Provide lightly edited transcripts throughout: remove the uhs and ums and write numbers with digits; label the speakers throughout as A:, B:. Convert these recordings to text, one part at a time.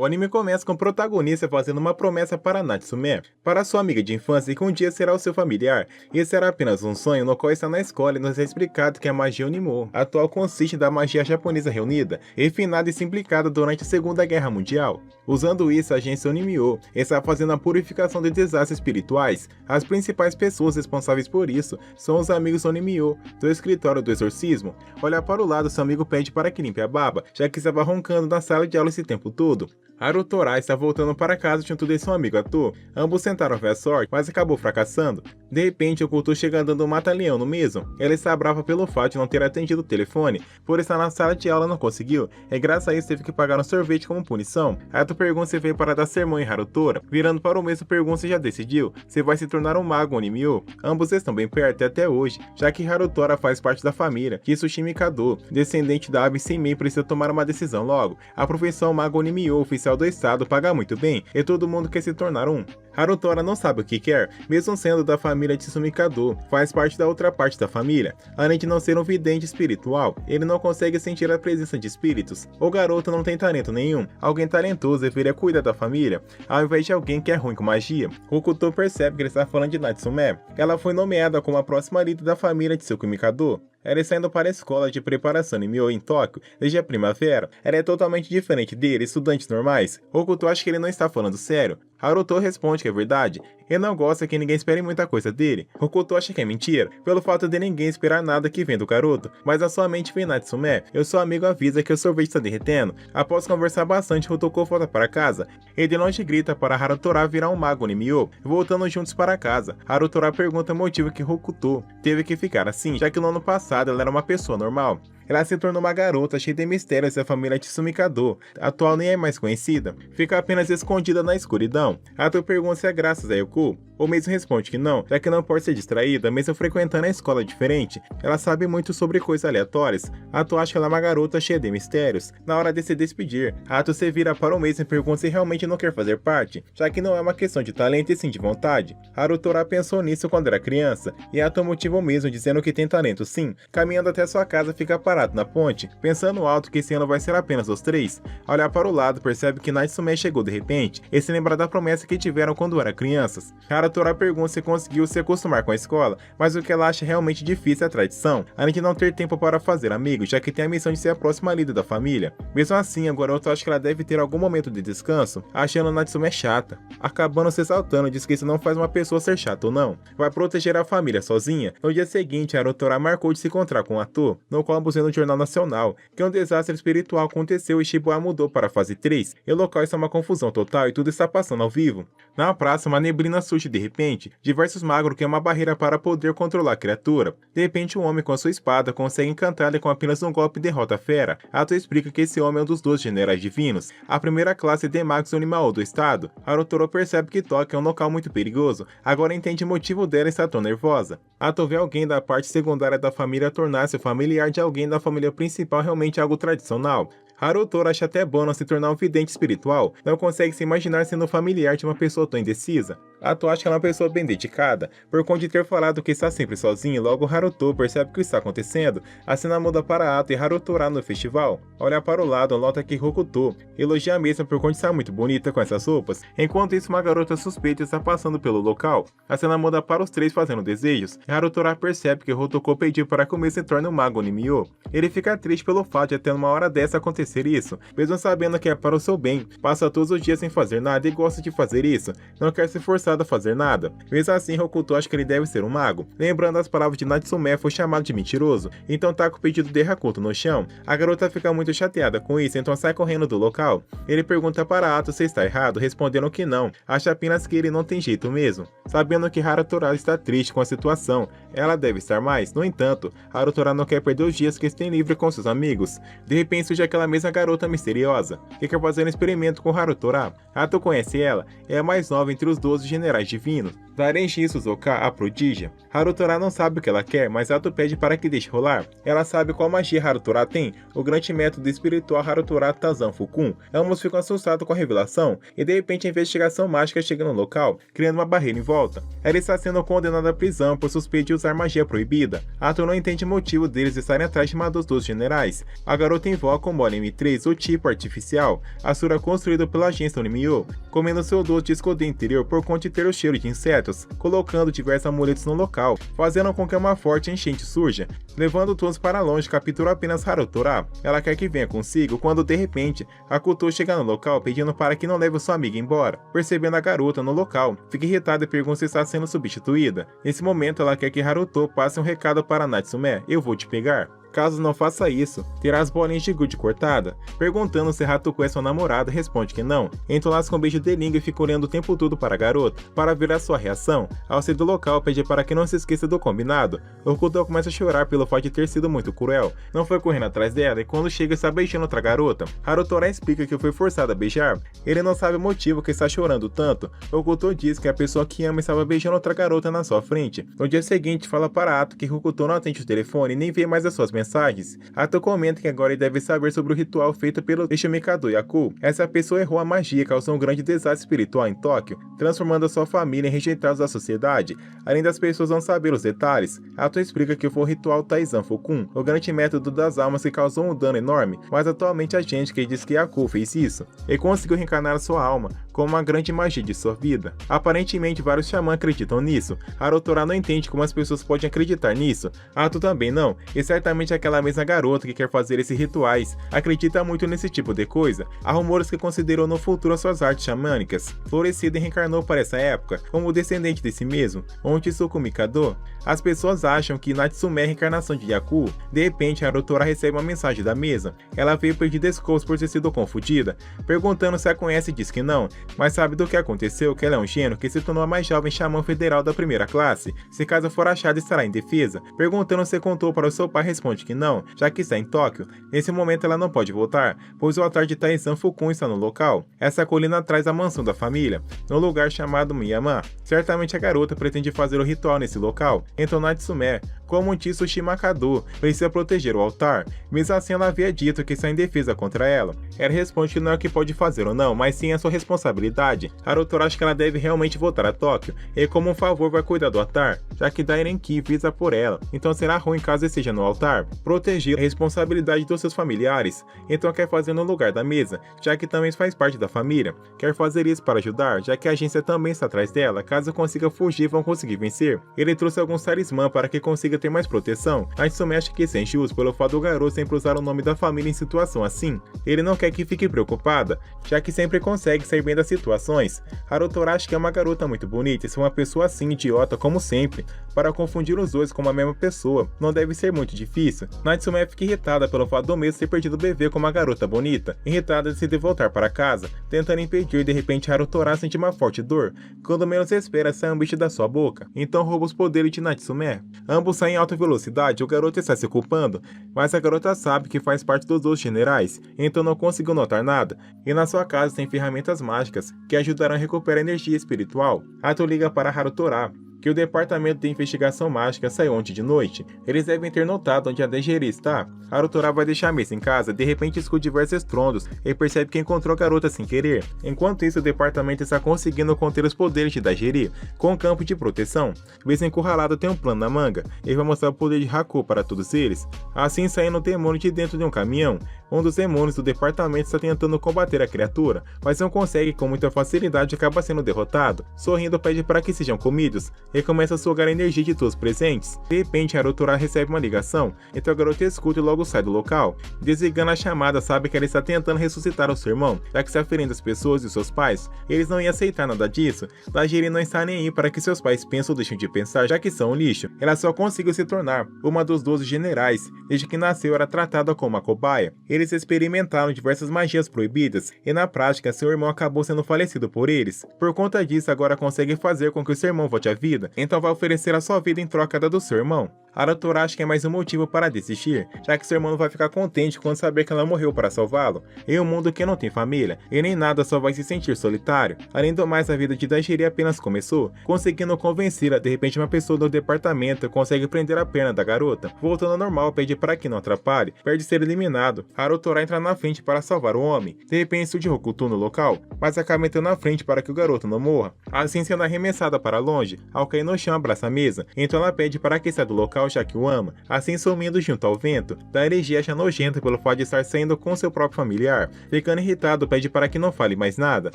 A: O anime começa com o protagonista fazendo uma promessa para Natsume, para sua amiga de infância, que um dia será o seu familiar. Esse era apenas um sonho no qual está na escola e nos é explicado que a magia Onimo atual consiste da magia japonesa reunida, refinada e simplificada durante a Segunda Guerra Mundial. Usando isso, a agência Onimyo está fazendo a purificação de desastres espirituais. As principais pessoas responsáveis por isso são os amigos Onimyo, do escritório do exorcismo. Olha para o lado, seu amigo pede para que limpe a barba, já que estava roncando na sala de aula esse tempo todo. Harutora está voltando para casa junto de seu amigo Ato. Ambos tentaram ver a sorte, mas acabou fracassando. De repente, Okuto chega andando um mata-leão no mesmo. Ela está brava pelo fato de não ter atendido o telefone. Por estar na sala de aula não conseguiu, e graças a isso teve que pagar um sorvete como punição. Ato pergunta se veio para dar sermão em Harutora. Virando para o mesmo, pergunta se já decidiu se vai se tornar um mago Onimyo. Ambos estão bem perto até hoje, já que Harutora faz parte da família Kisushi Mikado, descendente da ave Senmei, precisa tomar uma decisão logo. A profissão mago Onimyo oficial do estado paga muito bem, e todo mundo quer se tornar um. Harutora não sabe o que quer, mesmo sendo da família Tsumikado, faz parte da outra parte da família. Além de não ser um vidente espiritual, ele não consegue sentir a presença de espíritos. O garoto não tem talento nenhum, alguém talentoso deveria cuidar da família, ao invés de alguém que é ruim com magia. Okuto percebe que ele está falando de Natsume. Ela foi nomeada como a próxima líder da família Tsukimikado. Ela está indo para a escola de preparação Onimyo em Tóquio desde a primavera. Ela é totalmente diferente dele, estudantes normais. Okuto acha que ele não está falando sério. Haruto responde que é verdade. Ele não gosta que ninguém espere muita coisa dele. Okuto acha que é mentira, pelo fato de ninguém esperar nada que vem do garoto. Mas a sua mente vem Natsume. E o seu amigo avisa que o sorvete está derretendo. Após conversar bastante, Hotoko volta para casa. Ele de longe grita para Harutora virar um mago Onimyo, voltando juntos para casa. Harutora pergunta o motivo que Okuto teve que ficar assim, já que no ano passado ela era uma pessoa normal. Ela se tornou uma garota cheia de mistérios da família Tsumikado, atual nem é mais conhecida, fica apenas escondida na escuridão. Ato pergunta se é graças a Yoku, ou mesmo responde que não, já que não pode ser distraída, mesmo frequentando a escola diferente. Ela sabe muito sobre coisas aleatórias. Ato acha que ela é uma garota cheia de mistérios. Na hora de se despedir, Ato se vira para o mesmo e pergunta se realmente não quer fazer parte, já que não é uma questão de talento e sim de vontade. Harutora pensou nisso quando era criança, e Ato motiva o mesmo dizendo que tem talento sim. Caminhando até sua casa, fica parado na ponte, pensando alto que esse ano vai ser apenas os três. Ao olhar para o lado, percebe que Natsume chegou de repente, e se lembra da promessa que tiveram quando eram crianças. Harutora pergunta se conseguiu se acostumar com a escola, mas o que ela acha realmente difícil é a tradição, além de não ter tempo para fazer amigos, já que tem a missão de ser a próxima líder da família. Mesmo assim, agora eu acho que ela deve ter algum momento de descanso, achando Natsume chata, acabando se exaltando, diz que isso não faz uma pessoa ser chata ou não. Vai proteger a família sozinha. No dia seguinte, Harutora marcou de se encontrar com um ator, no qual ambos no Jornal Nacional, que um desastre espiritual aconteceu e Shibuya mudou para a fase 3, e o local está uma confusão total e tudo está passando ao vivo. Na praça, uma neblina surge de repente, diversos magos que é uma barreira para poder controlar a criatura. De repente, um homem com sua espada consegue encantá-la com apenas um golpe e derrota a fera. Ato explica que esse homem é um dos 12 generais divinos, a primeira classe de magos Onimyo do estado. Harutora percebe que Tóquio é um local muito perigoso, agora entende o motivo dela estar tão nervosa. Ato vê alguém da parte secundária da família tornar-se familiar de alguém da família principal realmente algo tradicional. Harutora acha até bom não se tornar um vidente espiritual, não consegue se imaginar sendo familiar de uma pessoa tão indecisa. Ato acha que ela é uma pessoa bem dedicada, por conta de ter falado que está sempre sozinho, logo Haruto percebe o que está acontecendo. A cena muda para Ato e Harutora no festival. Ao olhar para o lado, nota que Hokuto elogia a mesma por conta de estar muito bonita com essas roupas. Enquanto isso, uma garota suspeita está passando pelo local. A cena muda para os três fazendo desejos, e Harutora percebe que Hotoko pediu para que o mesmo se torne um mago Onimyo. Ele fica triste pelo fato de até numa hora dessa acontecer isso, mesmo sabendo que é para o seu bem. Passa todos os dias sem fazer nada e gosta de fazer isso, não quer se forçar a fazer nada. Mesmo assim, Hokuto acha que ele deve ser um mago. Lembrando as palavras de Natsume, foi chamado de mentiroso, então taca o pedido de Hakuto no chão. A garota fica muito chateada com isso, então sai correndo do local. Ele pergunta para Ato se está errado, respondendo que não, acha apenas que ele não tem jeito mesmo. Sabendo que Harutora está triste com a situação, ela deve estar mais. No entanto, Harutora não quer perder os dias que estém livre com seus amigos. De repente surge aquela mesma garota misteriosa, que quer fazer um experimento com Harutora. Ato conhece ela, é a mais nova entre os 12 generais divinos. Darenji Suzuka, a prodígia. Harutora não sabe o que ela quer, mas Ato pede para que deixe rolar. Ela sabe qual magia Harutora tem, o grande método espiritual Harutora Tazan Fukun. Ambos ficam assustados com a revelação, e de repente a investigação mágica chega no local, criando uma barreira em volta. Ela está sendo condenada à prisão por suspeita de usar magia proibida. Ato não entende o motivo deles estarem atrás de uma dos 12 generais. A garota invoca o Mono M3, o tipo artificial, Asura construído pela agência Onimyo, comendo seu doce de esconder interior por conta de ter o cheiro de insetos, colocando diversos amuletos no local, fazendo com que uma forte enchente surja, levando todos para longe, captura apenas Harutora. Ela quer que venha consigo, quando de repente, Hakuto chega no local pedindo para que não leve sua amiga embora. Percebendo a garota no local, fica irritada e pergunta se está sendo substituída. Nesse momento, ela quer que Haruto passe um recado para Natsume: eu vou te pegar. Caso não faça isso, terá as bolinhas de gude cortada. Perguntando se Hatuko é sua namorada, responde que não. Então lasca um beijo de língua e fica olhando o tempo todo para a garota, para ver a sua reação. Ao sair do local, pede para que não se esqueça do combinado. Okuto começa a chorar pelo fato de ter sido muito cruel. Não foi correndo atrás dela e quando chega está beijando outra garota. Harutora explica que foi forçado a beijar. Ele não sabe o motivo que está chorando tanto. Okuto diz que a pessoa que ama estava beijando outra garota na sua frente. No dia seguinte, fala para Ato que Okuto não atende o telefone e nem vê mais as suas mensagens. Ato comenta que agora ele deve saber sobre o ritual feito pelo Ishimikado Yaku. Essa pessoa errou a magia e causou um grande desastre espiritual em Tóquio, transformando a sua família em rejeitados da sociedade. Além das pessoas não saber os detalhes, Ato explica que foi o ritual Taizan Fukun, o grande método das almas que causou um dano enorme, mas atualmente a gente que diz que Yaku fez isso e conseguiu reencarnar a sua alma com uma grande magia de sua vida. Aparentemente vários xamãs acreditam nisso. Harutora não entende como as pessoas podem acreditar nisso. Ato também não, e certamente aquela mesma garota que quer fazer esses rituais acredita muito nesse tipo de coisa. Há rumores que considerou no futuro as suas artes xamânicas. Florescido e reencarnou para essa época como descendente de si mesmo, um Tsuku Mikado. As pessoas acham que Natsume é a reencarnação de Yaku. De repente, Harutora recebe uma mensagem da mesa. Ela veio pedir desculpas por ter sido confundida, perguntando se a conhece e diz que não, mas sabe do que aconteceu, que ela é um gênio que se tornou a mais jovem xamã federal da primeira classe. Se caso for achada, estará indefesa. Perguntando se contou para o seu pai, responde que não, já que está em Tóquio. Nesse momento ela não pode voltar, pois o altar de Taizan Fukun está no local. Essa colina traz a mansão da família, no lugar chamado Miyama. Certamente a garota pretende fazer o ritual nesse local, então Natsume, como um Tsushima-Kado, precisa proteger o altar. Mesmo assim ela havia dito que está indefesa contra ela. Ela responde que não é o que pode fazer ou não, mas sim a sua responsabilidade. Harutora acha que ela deve realmente voltar a Tóquio, e como um favor vai cuidar do altar, já que Dairenki visa por ela, então será ruim caso esteja no altar. Proteger a responsabilidade dos seus familiares, então quer fazer no lugar da mesa, já que também faz parte da família. Quer fazer isso para ajudar, já que a agência também está atrás dela, caso consiga fugir vão conseguir vencer. Ele trouxe alguns talismã para que consiga ter mais proteção. Natsume acha que isso é injusto pelo fato do garoto sempre usar o nome da família em situação assim. Ele não quer que fique preocupada, já que sempre consegue sair bem das situações. Harutora acha que é uma garota muito bonita e ser uma pessoa assim idiota como sempre, para confundir os dois como a mesma pessoa, não deve ser muito difícil. Natsume fica irritada pelo fato do mesmo ter perdido o bebê com uma garota bonita, irritada decide voltar para casa, tentando impedir. De repente Harutora sente uma forte dor, quando menos espera sai um bicho da sua boca, então rouba os poderes de Natsume. Ambos saem em alta velocidade, o garoto está se culpando, mas a garota sabe que faz parte dos dois generais, então não conseguiu notar nada, e na sua casa tem ferramentas mágicas que ajudarão a recuperar a energia espiritual. Ato liga para Harutora que o departamento de investigação mágica saiu ontem de noite. Eles devem ter notado onde a Dejeri está. Harutora vai deixar a mesa em casa, de repente escuta diversos estrondos e percebe que encontrou a garota sem querer. Enquanto isso, o departamento está conseguindo conter os poderes de Dejeri com um campo de proteção. Vez encurralado tem um plano na manga, ele vai mostrar o poder de Haku para todos eles. Assim saindo um demônio de dentro de um caminhão. Um dos demônios do departamento está tentando combater a criatura, mas não consegue com muita facilidade e acaba sendo derrotado. Sorrindo pede para que sejam comidos e começa a sugar a energia de todos os presentes. De repente, Harutora recebe uma ligação, então a garota escuta e logo sai do local. Desligando a chamada, sabe que ela está tentando ressuscitar o seu irmão, já que está ferindo as pessoas e seus pais. Eles não iam aceitar nada disso. Dajiri não está nem aí para que seus pais pensem ou deixem de pensar, já que são um lixo. Ela só conseguiu se tornar uma dos 12 generais. Desde que nasceu, era tratada como uma cobaia. Eles experimentaram diversas magias proibidas, e na prática, seu irmão acabou sendo falecido por eles. Por conta disso, agora consegue fazer com que o seu irmão volte à vida, então vai oferecer a sua vida em troca da do seu irmão. Harutora acha que é mais um motivo para desistir, já que seu irmão não vai ficar contente quando saber que ela morreu para salvá-lo. Em um mundo que não tem família, e nem nada, só vai se sentir solitário. Além do mais, a vida de Dajiri apenas começou, conseguindo convencê-la. De repente, uma pessoa do departamento consegue prender a perna da garota. Voltando ao normal, pede para que não atrapalhe, perde ser eliminado. Harutora entra na frente para salvar o homem. De repente, surge Hokuto no local, mas acaba entrando na frente para que o garoto não morra. Assim, sendo arremessada para longe, ao cai no chão e abraça a mesa, então ela pede para que saia do local já que o ama, assim sumindo junto ao vento. Dairiji acha nojento pelo fato de estar saindo com seu próprio familiar. Ficando irritado, pede para que não fale mais nada.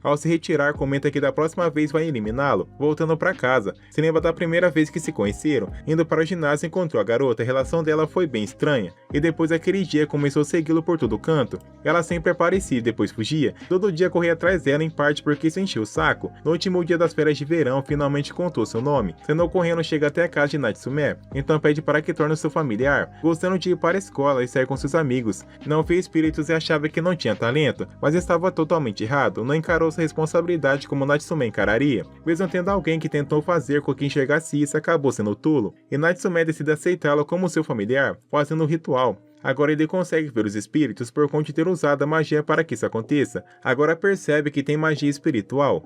A: Ao se retirar, comenta que da próxima vez vai eliminá-lo. Voltando para casa, se lembra da primeira vez que se conheceram. Indo para o ginásio, encontrou a garota, a relação dela foi bem estranha. E depois daquele dia começou a segui-lo por todo canto. Ela sempre aparecia e depois fugia. Todo dia corria atrás dela, em parte porque se encheu o saco. No último dia das férias de verão, finalmente contou seu nome. Sendo correndo, chega até a casa de Natsume. Então pede para que torne seu familiar, gostando de ir para a escola e sair com seus amigos. Não via espíritos e achava que não tinha talento, mas estava totalmente errado. Não encarou sua responsabilidade como Natsume encararia. Mesmo tendo alguém que tentou fazer com que enxergasse isso, acabou sendo tolo. E Natsume decide aceitá-lo como seu familiar, fazendo o ritual. Agora ele consegue ver os espíritos por conta de ter usado a magia para que isso aconteça. Agora percebe que tem magia espiritual.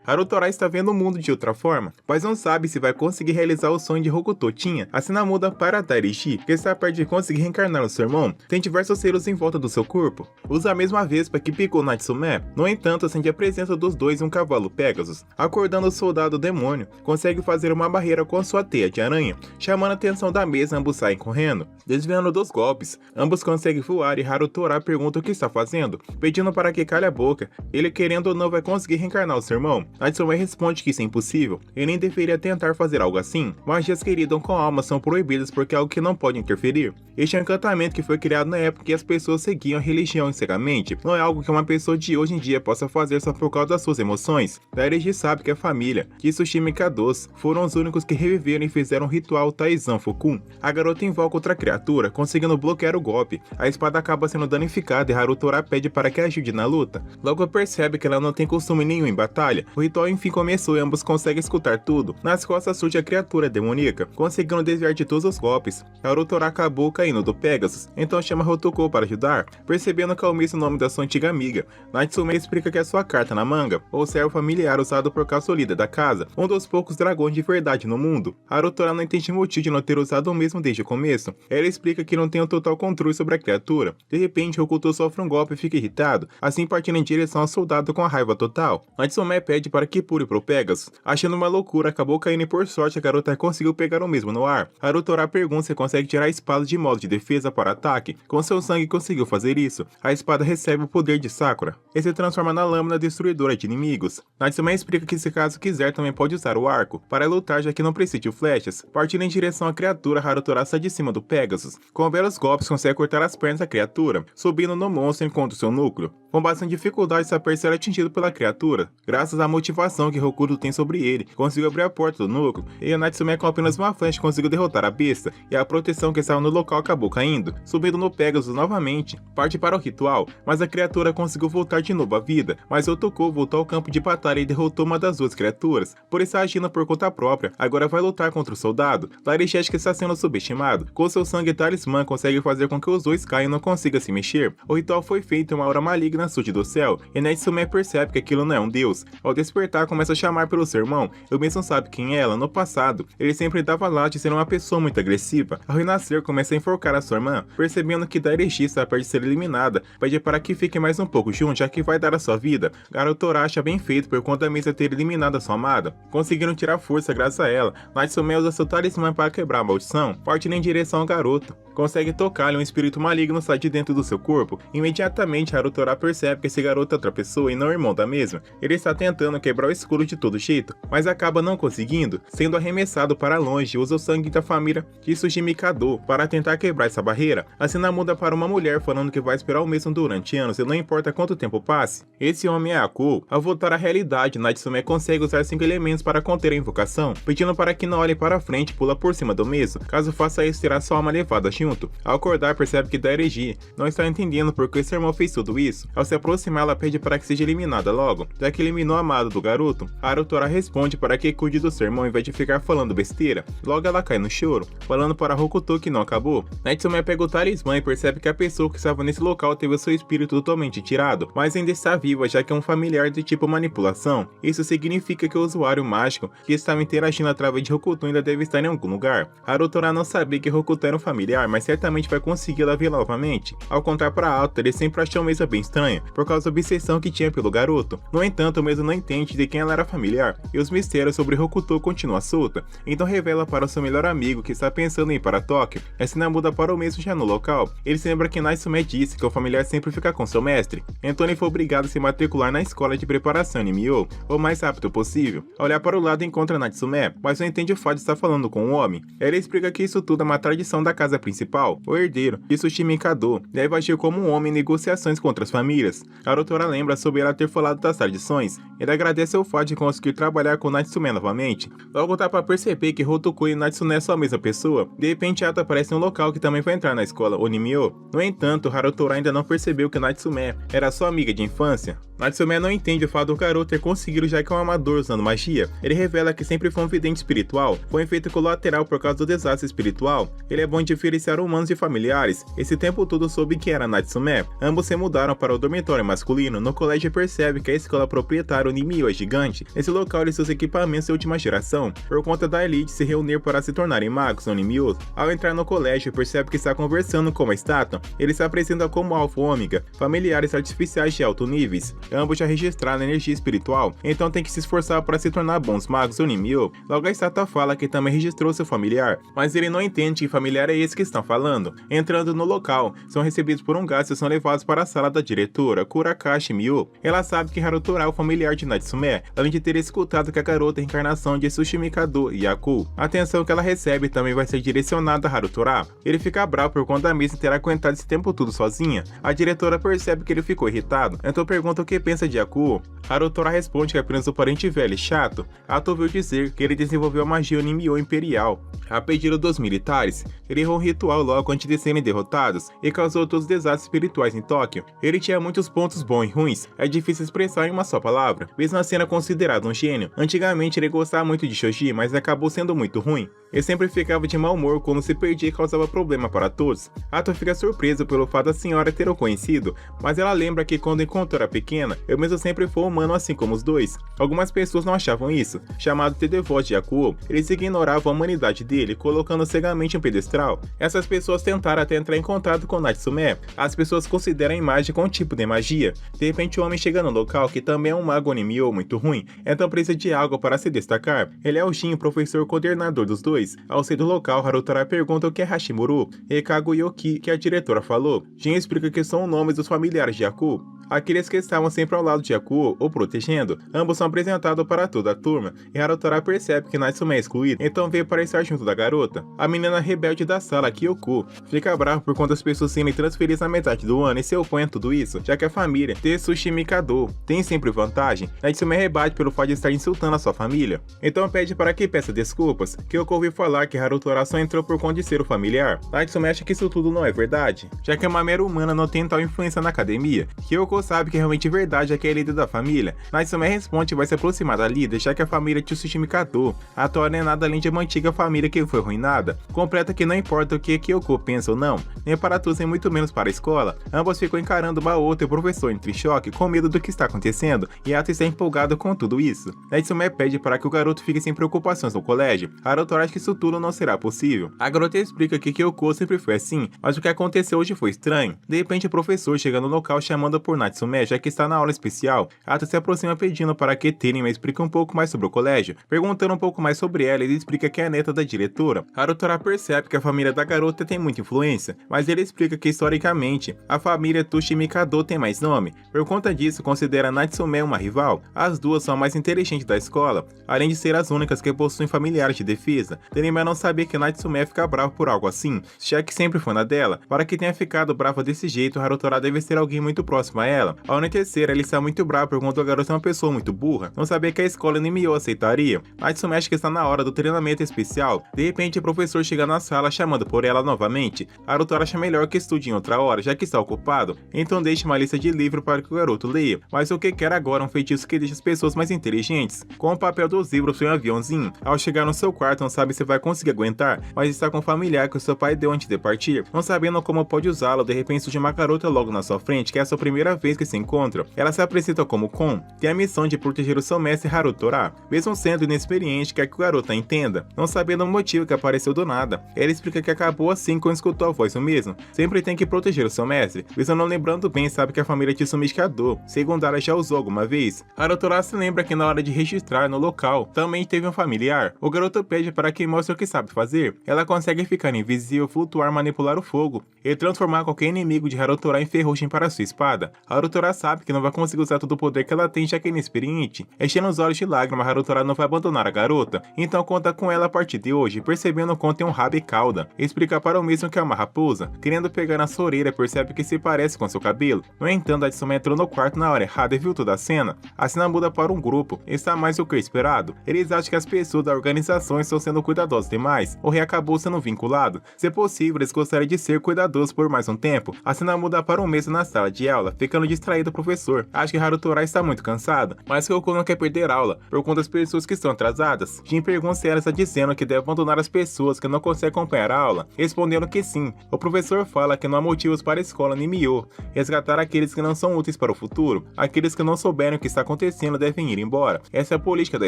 A: Harutora está vendo o mundo de outra forma, mas não sabe se vai conseguir realizar o sonho de Hokuto tinha. A cena muda para Dairiji, que está perto de conseguir reencarnar no seu irmão. Tem diversos selos em volta do seu corpo. Usa a mesma vespa que picou Natsume. No entanto, sente a presença dos dois em um cavalo Pegasus. Acordando o soldado demônio, consegue fazer uma barreira com sua teia de aranha. Chamando a atenção da mesa, ambos saem correndo. Desviando dos golpes, ambos conseguem voar e Harutora pergunta o que está fazendo, pedindo para que cale a boca. Ele, querendo ou não, vai conseguir reencarnar o seu irmão. Natsume responde que isso é impossível, e nem deveria tentar fazer algo assim. Magias que lidam com almas são proibidas porque é algo que não pode interferir. Este é um encantamento que foi criado na época que as pessoas seguiam a religião cegamente. Não é algo que uma pessoa de hoje em dia possa fazer só por causa das suas emoções. Dairiji sabe que a família Kitsushima e Kados foram os únicos que reviveram e fizeram o ritual Taizan Fukun. A garota invoca outra criatura, conseguindo bloquear o golpe. A espada acaba sendo danificada e Harutora pede para que ajude na luta. Logo percebe que ela não tem costume nenhum em batalha. O ritual enfim começou e ambos conseguem escutar tudo. Nas costas surge a criatura demoníaca, conseguindo desviar de todos os golpes. Harutora acabou caindo do Pegasus, então chama Hotoko para ajudar, percebendo que é o mesmo nome da sua antiga amiga. Natsume explica que é sua carta na manga, ou servo familiar usado por causa líder da casa, um dos poucos dragões de verdade no mundo. Harutora não entende o motivo de não ter usado o mesmo desde o começo. Ela explica que não tem o total controle sobre a criatura. De repente, Hokuto sofre um golpe e fica irritado, assim partindo em direção ao soldado com a raiva total. Natsume pede para que pule pro Pegasus. Achando uma loucura, acabou caindo e por sorte a garota conseguiu pegar o mesmo no ar. Harutora pergunta se consegue tirar a espada de modo de defesa para ataque. Com seu sangue conseguiu fazer isso. A espada recebe o poder de Sakura e se transforma na lâmina destruidora de inimigos. Natsume explica que se caso quiser também pode usar o arco para lutar, já que não precisa de flechas. Partindo em direção à criatura, Harutora sai de cima do Pegasus. Com belos golpes consegue cortar as pernas da criatura, subindo no monstro enquanto seu núcleo. Com bastante dificuldade, Saper será atingido pela criatura. Graças à motivação que Hokuto tem sobre ele, conseguiu abrir a porta do núcleo, e a Natsume com apenas uma flecha conseguiu derrotar a besta, e a proteção que estava no local acabou caindo. Subindo no Pegasus novamente, parte para o ritual, mas a criatura conseguiu voltar de novo à vida, mas Otoko voltou ao campo de batalha e derrotou uma das duas criaturas, por estar agindo por conta própria. Agora vai lutar contra o soldado. Dairiji que está sendo subestimado. Com seu sangue e talismã consegue fazer com que os dois caiam e não consigam se mexer. O ritual foi feito em uma hora maligna surge do céu, e Natsume percebe que aquilo não é um deus. Ao despertar, começa a chamar pelo seu irmão. Ele mesmo sabe quem é ela. No passado, ele sempre dava lá de ser uma pessoa muito agressiva. Ao renascer, começa a enforcar a sua irmã, percebendo que Dairiji está perto de ser eliminada, pede para que fique mais um pouco junto, já que vai dar a sua vida. Harutora acha bem feito por conta da mesa ter eliminado a sua amada. Conseguiram tirar força graças a ela. Natsume usa seu talismã para quebrar a maldição, partindo em direção ao garoto. Consegue tocar-lhe, um espírito maligno sai de dentro do seu corpo. Imediatamente, Harutora percebe que esse garoto é outra pessoa e não o irmão da mesma. Ele está tentando quebrar o escudo de todo jeito, mas acaba não conseguindo, sendo arremessado para longe e usa o sangue da família Kitsushima e Kado para tentar quebrar essa barreira. A cena muda para uma mulher falando que vai esperar o mesmo durante anos e não importa quanto tempo passe. Esse homem é Aku. Ao voltar à realidade, Natsume consegue usar 5 elementos para conter a invocação, pedindo para que não olhe para frente e pula por cima do mesmo. Caso faça isso, terá sua alma levada junto. Ao acordar, percebe que Dairiji não está entendendo por que seu irmão fez tudo isso. Ao se aproximar, ela pede para que seja eliminada logo, já que eliminou a amada do garoto. Harutora responde para que cuide do seu irmão em vez de ficar falando besteira. Logo ela cai no choro, falando para Hokuto que não acabou. Natsume pega o talismã e percebe que a pessoa que estava nesse local teve o seu espírito totalmente tirado, mas ainda está viva, já que é um familiar de tipo manipulação. Isso significa que o usuário mágico que estava interagindo através de Hokuto ainda deve estar em algum lugar. Harutora não sabia que Hokuto era um familiar, mas certamente vai consegui-la ver novamente. Ao contar para Alta, ele sempre achou Mesa bem estranha, por causa da obsessão que tinha pelo garoto. No entanto, Mesa não entende de quem ela era familiar, e os mistérios sobre Hokuto continuam solta, então revela para o seu melhor amigo que está pensando em ir para Tóquio. A cena muda para o mesmo já no local. Ele se lembra que Natsume disse que o familiar sempre fica com seu mestre, então ele foi obrigado a se matricular na escola de preparação em Mio o mais rápido possível. Ao olhar para o lado encontra Natsume, mas não entende o fato de estar falando com um homem. Ela explica que isso tudo é uma tradição da casa principal, o herdeiro, de Tsushima Kado, deve agir como um homem em negociações com outras famílias. A doutora lembra sobre ela ter falado das tradições. Ele agradece o fato de conseguir trabalhar com Natsume novamente. Logo dá para perceber que Hotoku e Natsume são a mesma pessoa. De repente Ata aparece em um local que também vai entrar na escola Onimyo. No entanto, Harutora ainda não percebeu que Natsume era sua amiga de infância. Natsume não entende o fato do garoto ter conseguido já que é um amador usando magia. Ele revela que sempre foi um vidente espiritual, foi um efeito colateral por causa do desastre espiritual. Ele é bom em diferenciar humanos e familiares. Esse tempo todo soube que era Natsume. Ambos se mudaram para o dormitório masculino. No colégio percebe que a escola proprietária Onimyo é gigante. Nesse local ele seus equipamentos de última geração, por conta da elite se reunir para se tornarem magos Onimyo. Ao entrar no colégio percebe que está conversando com uma estátua. Ele se apresenta como Alpha e Ômega, familiares artificiais de alto níveis. Ambos já registraram energia espiritual, então tem que se esforçar para se tornar bons magos Onimyo. Logo a estátua fala que também registrou seu familiar, mas ele não entende que familiar é esse que estão falando. Entrando no local, são recebidos por um gato e são levados para a sala da diretora, Kurakashi Mio. Ela sabe que Harutora é o familiar de Natsume, além de ter escutado que a garota é a encarnação de Tsushima Kado e Yaku. A atenção que ela recebe também vai ser direcionada a Harutora. Ele fica bravo por conta da Misa ter aguentado esse tempo tudo sozinha. A diretora percebe que ele ficou irritado, então pergunta o que pensa de Yaku. Harutora responde que é apenas um parente velho e chato. Ato ouviu dizer que ele desenvolveu a magia Onimyo Imperial. A pedido dos militares, ele errou um ritual logo antes de serem derrotados e causou todos os desastres espirituais em Tóquio. Ele tinha muitos pontos bons e ruins, é difícil expressar em uma só palavra, mesmo assim era considerado um gênio. Antigamente ele gostava muito de Shoji, mas acabou sendo muito ruim. Ele sempre ficava de mau humor quando se perdia e causava problema para todos. Ato fica surpreso pelo fato da senhora ter o conhecido, mas ela lembra que quando encontrou era pequena, eu mesmo sempre fui humano assim como os dois. Algumas pessoas não achavam isso. Chamado de devoto de Yakuo, eles ignoravam a humanidade dele, colocando cegamente um pedestal. Essas pessoas tentaram até entrar em contato com Natsume. As pessoas consideram a imagem como um tipo de magia. De repente o homem chega no local, que também é um mago Onimyo muito ruim, então precisa de algo para se destacar. Ele é o Jin, o professor coordenador dos dois. Ao sair do local, Harutora pergunta o que é Hashimuru e Kaguyoki, que a diretora falou. Jin explica que são nomes dos familiares de Yaku, aqueles que estavam sempre ao lado de Yakuo ou protegendo. Ambos são apresentados para toda a turma, e Harutora percebe que Natsume é excluído, então veio para estar junto da garota. A menina rebelde da sala, Kyoko, fica brava por conta das pessoas serem transferidas na metade do ano e se opõe a tudo isso, já que a família de Tsushima Kado tem sempre vantagem. Natsume rebate pelo fato de estar insultando a sua família, então pede para que peça desculpas. Kyoko ouviu falar que Harutora só entrou por conta de ser o familiar. Natsume acha que isso tudo não é verdade, já que uma mera humana não tem tal influência na academia. Kyoko sabe que realmente verdade é que é a líder da família. Natsume responde e vai se aproximar da líder, já que a família de Tsushima Kado atual não é nada além de uma antiga família que foi arruinada. Completa que não importa o que Kyoko pensa ou não, nem para todos e muito menos para a escola. Ambos ficam encarando uma outra e o professor entra em choque, com medo do que está acontecendo, e Ato está empolgado com tudo isso. Natsume pede para que o garoto fique sem preocupações no colégio. Harutora acha que isso tudo não será possível. A garota explica que Kyoko sempre foi assim, mas o que aconteceu hoje foi estranho. De repente o professor chega no local chamando por Natsume, já que está na aula especial. Ato se aproxima pedindo para que Tenma explique um pouco mais sobre o colégio. Perguntando um pouco mais sobre ela, ele explica que é a neta da diretora. Harutora percebe que a família da garota tem muita influência, mas ele explica que historicamente a família Tsushima Kado tem mais nome. Por conta disso, considera Natsume uma rival. As duas são a mais inteligentes da escola, além de ser as únicas que possuem familiares de defesa. Tenma não sabia que Natsume fica bravo por algo assim, já que sempre foi na dela. Para que tenha ficado brava desse jeito, Harutora deve ser alguém muito próximo a ela. Ao anoitecer, ele está muito bravo por conta a garota é uma pessoa muito burra, não sabia que a escola Onimyo aceitaria. Natsume acha que está na hora do treinamento especial. De repente, o professor chega na sala chamando por ela novamente. Harutora acha melhor que estude em outra hora, já que está ocupado, então deixa uma lista de livros para que o garoto leia. Mas o que quer agora é um feitiço que deixa as pessoas mais inteligentes. Com o papel dos livros em um aviãozinho, ao chegar no seu quarto não sabe se vai conseguir aguentar, mas está com um familiar que o seu pai deu antes de partir. Não sabendo como pode usá-lo, de repente surge uma garota logo na sua frente, que é a sua primeira vez que se encontram, ela se apresenta como Kon, tem a missão de proteger o seu mestre Harutora. Mesmo sendo inexperiente, quer que o garoto a entenda, não sabendo o motivo que apareceu do nada. Ela explica que acabou assim quando escutou a voz do mesmo. Sempre tem que proteger o seu mestre, mesmo não lembrando bem, sabe que a família Tsume Shikado, segundo ela, já usou alguma vez. Harutora se lembra que na hora de registrar no local, também teve um familiar. O garoto pede para que mostre o que sabe fazer. Ela consegue ficar invisível, flutuar, manipular o fogo e transformar qualquer inimigo de Harutora em ferrugem para sua espada. Harutora sabe que não vai conseguir usar todo o poder que ela tem, já que é inexperiente. Enchendo os olhos de lágrimas, Harutora não vai abandonar a garota, então conta com ela a partir de hoje, percebendo quanto tem um rabo e cauda. Explica para o mesmo que é uma raposa, querendo pegar na sua orelha, percebe que se parece com seu cabelo. No entanto, a Tsume entrou no quarto na hora errada e viu toda a cena. A cena muda para um grupo, está mais do que esperado. Eles acham que as pessoas da organização estão sendo cuidadosas demais. O rei acabou sendo vinculado. Se possível, eles gostariam de ser cuidadosos por mais um tempo. A cena muda para um mesmo na sala de aula, ficando distraído o professor. Acha que Harutora está muito cansada, mas Kyoko não quer perder aula, por conta das pessoas que estão atrasadas. Jin pergunta se ela está dizendo que deve abandonar as pessoas que não conseguem acompanhar a aula, respondendo que sim. O professor fala que não há motivos para a escola Nimyo resgatar aqueles que não são úteis para o futuro. Aqueles que não souberem o que está acontecendo devem ir embora. Essa é a política da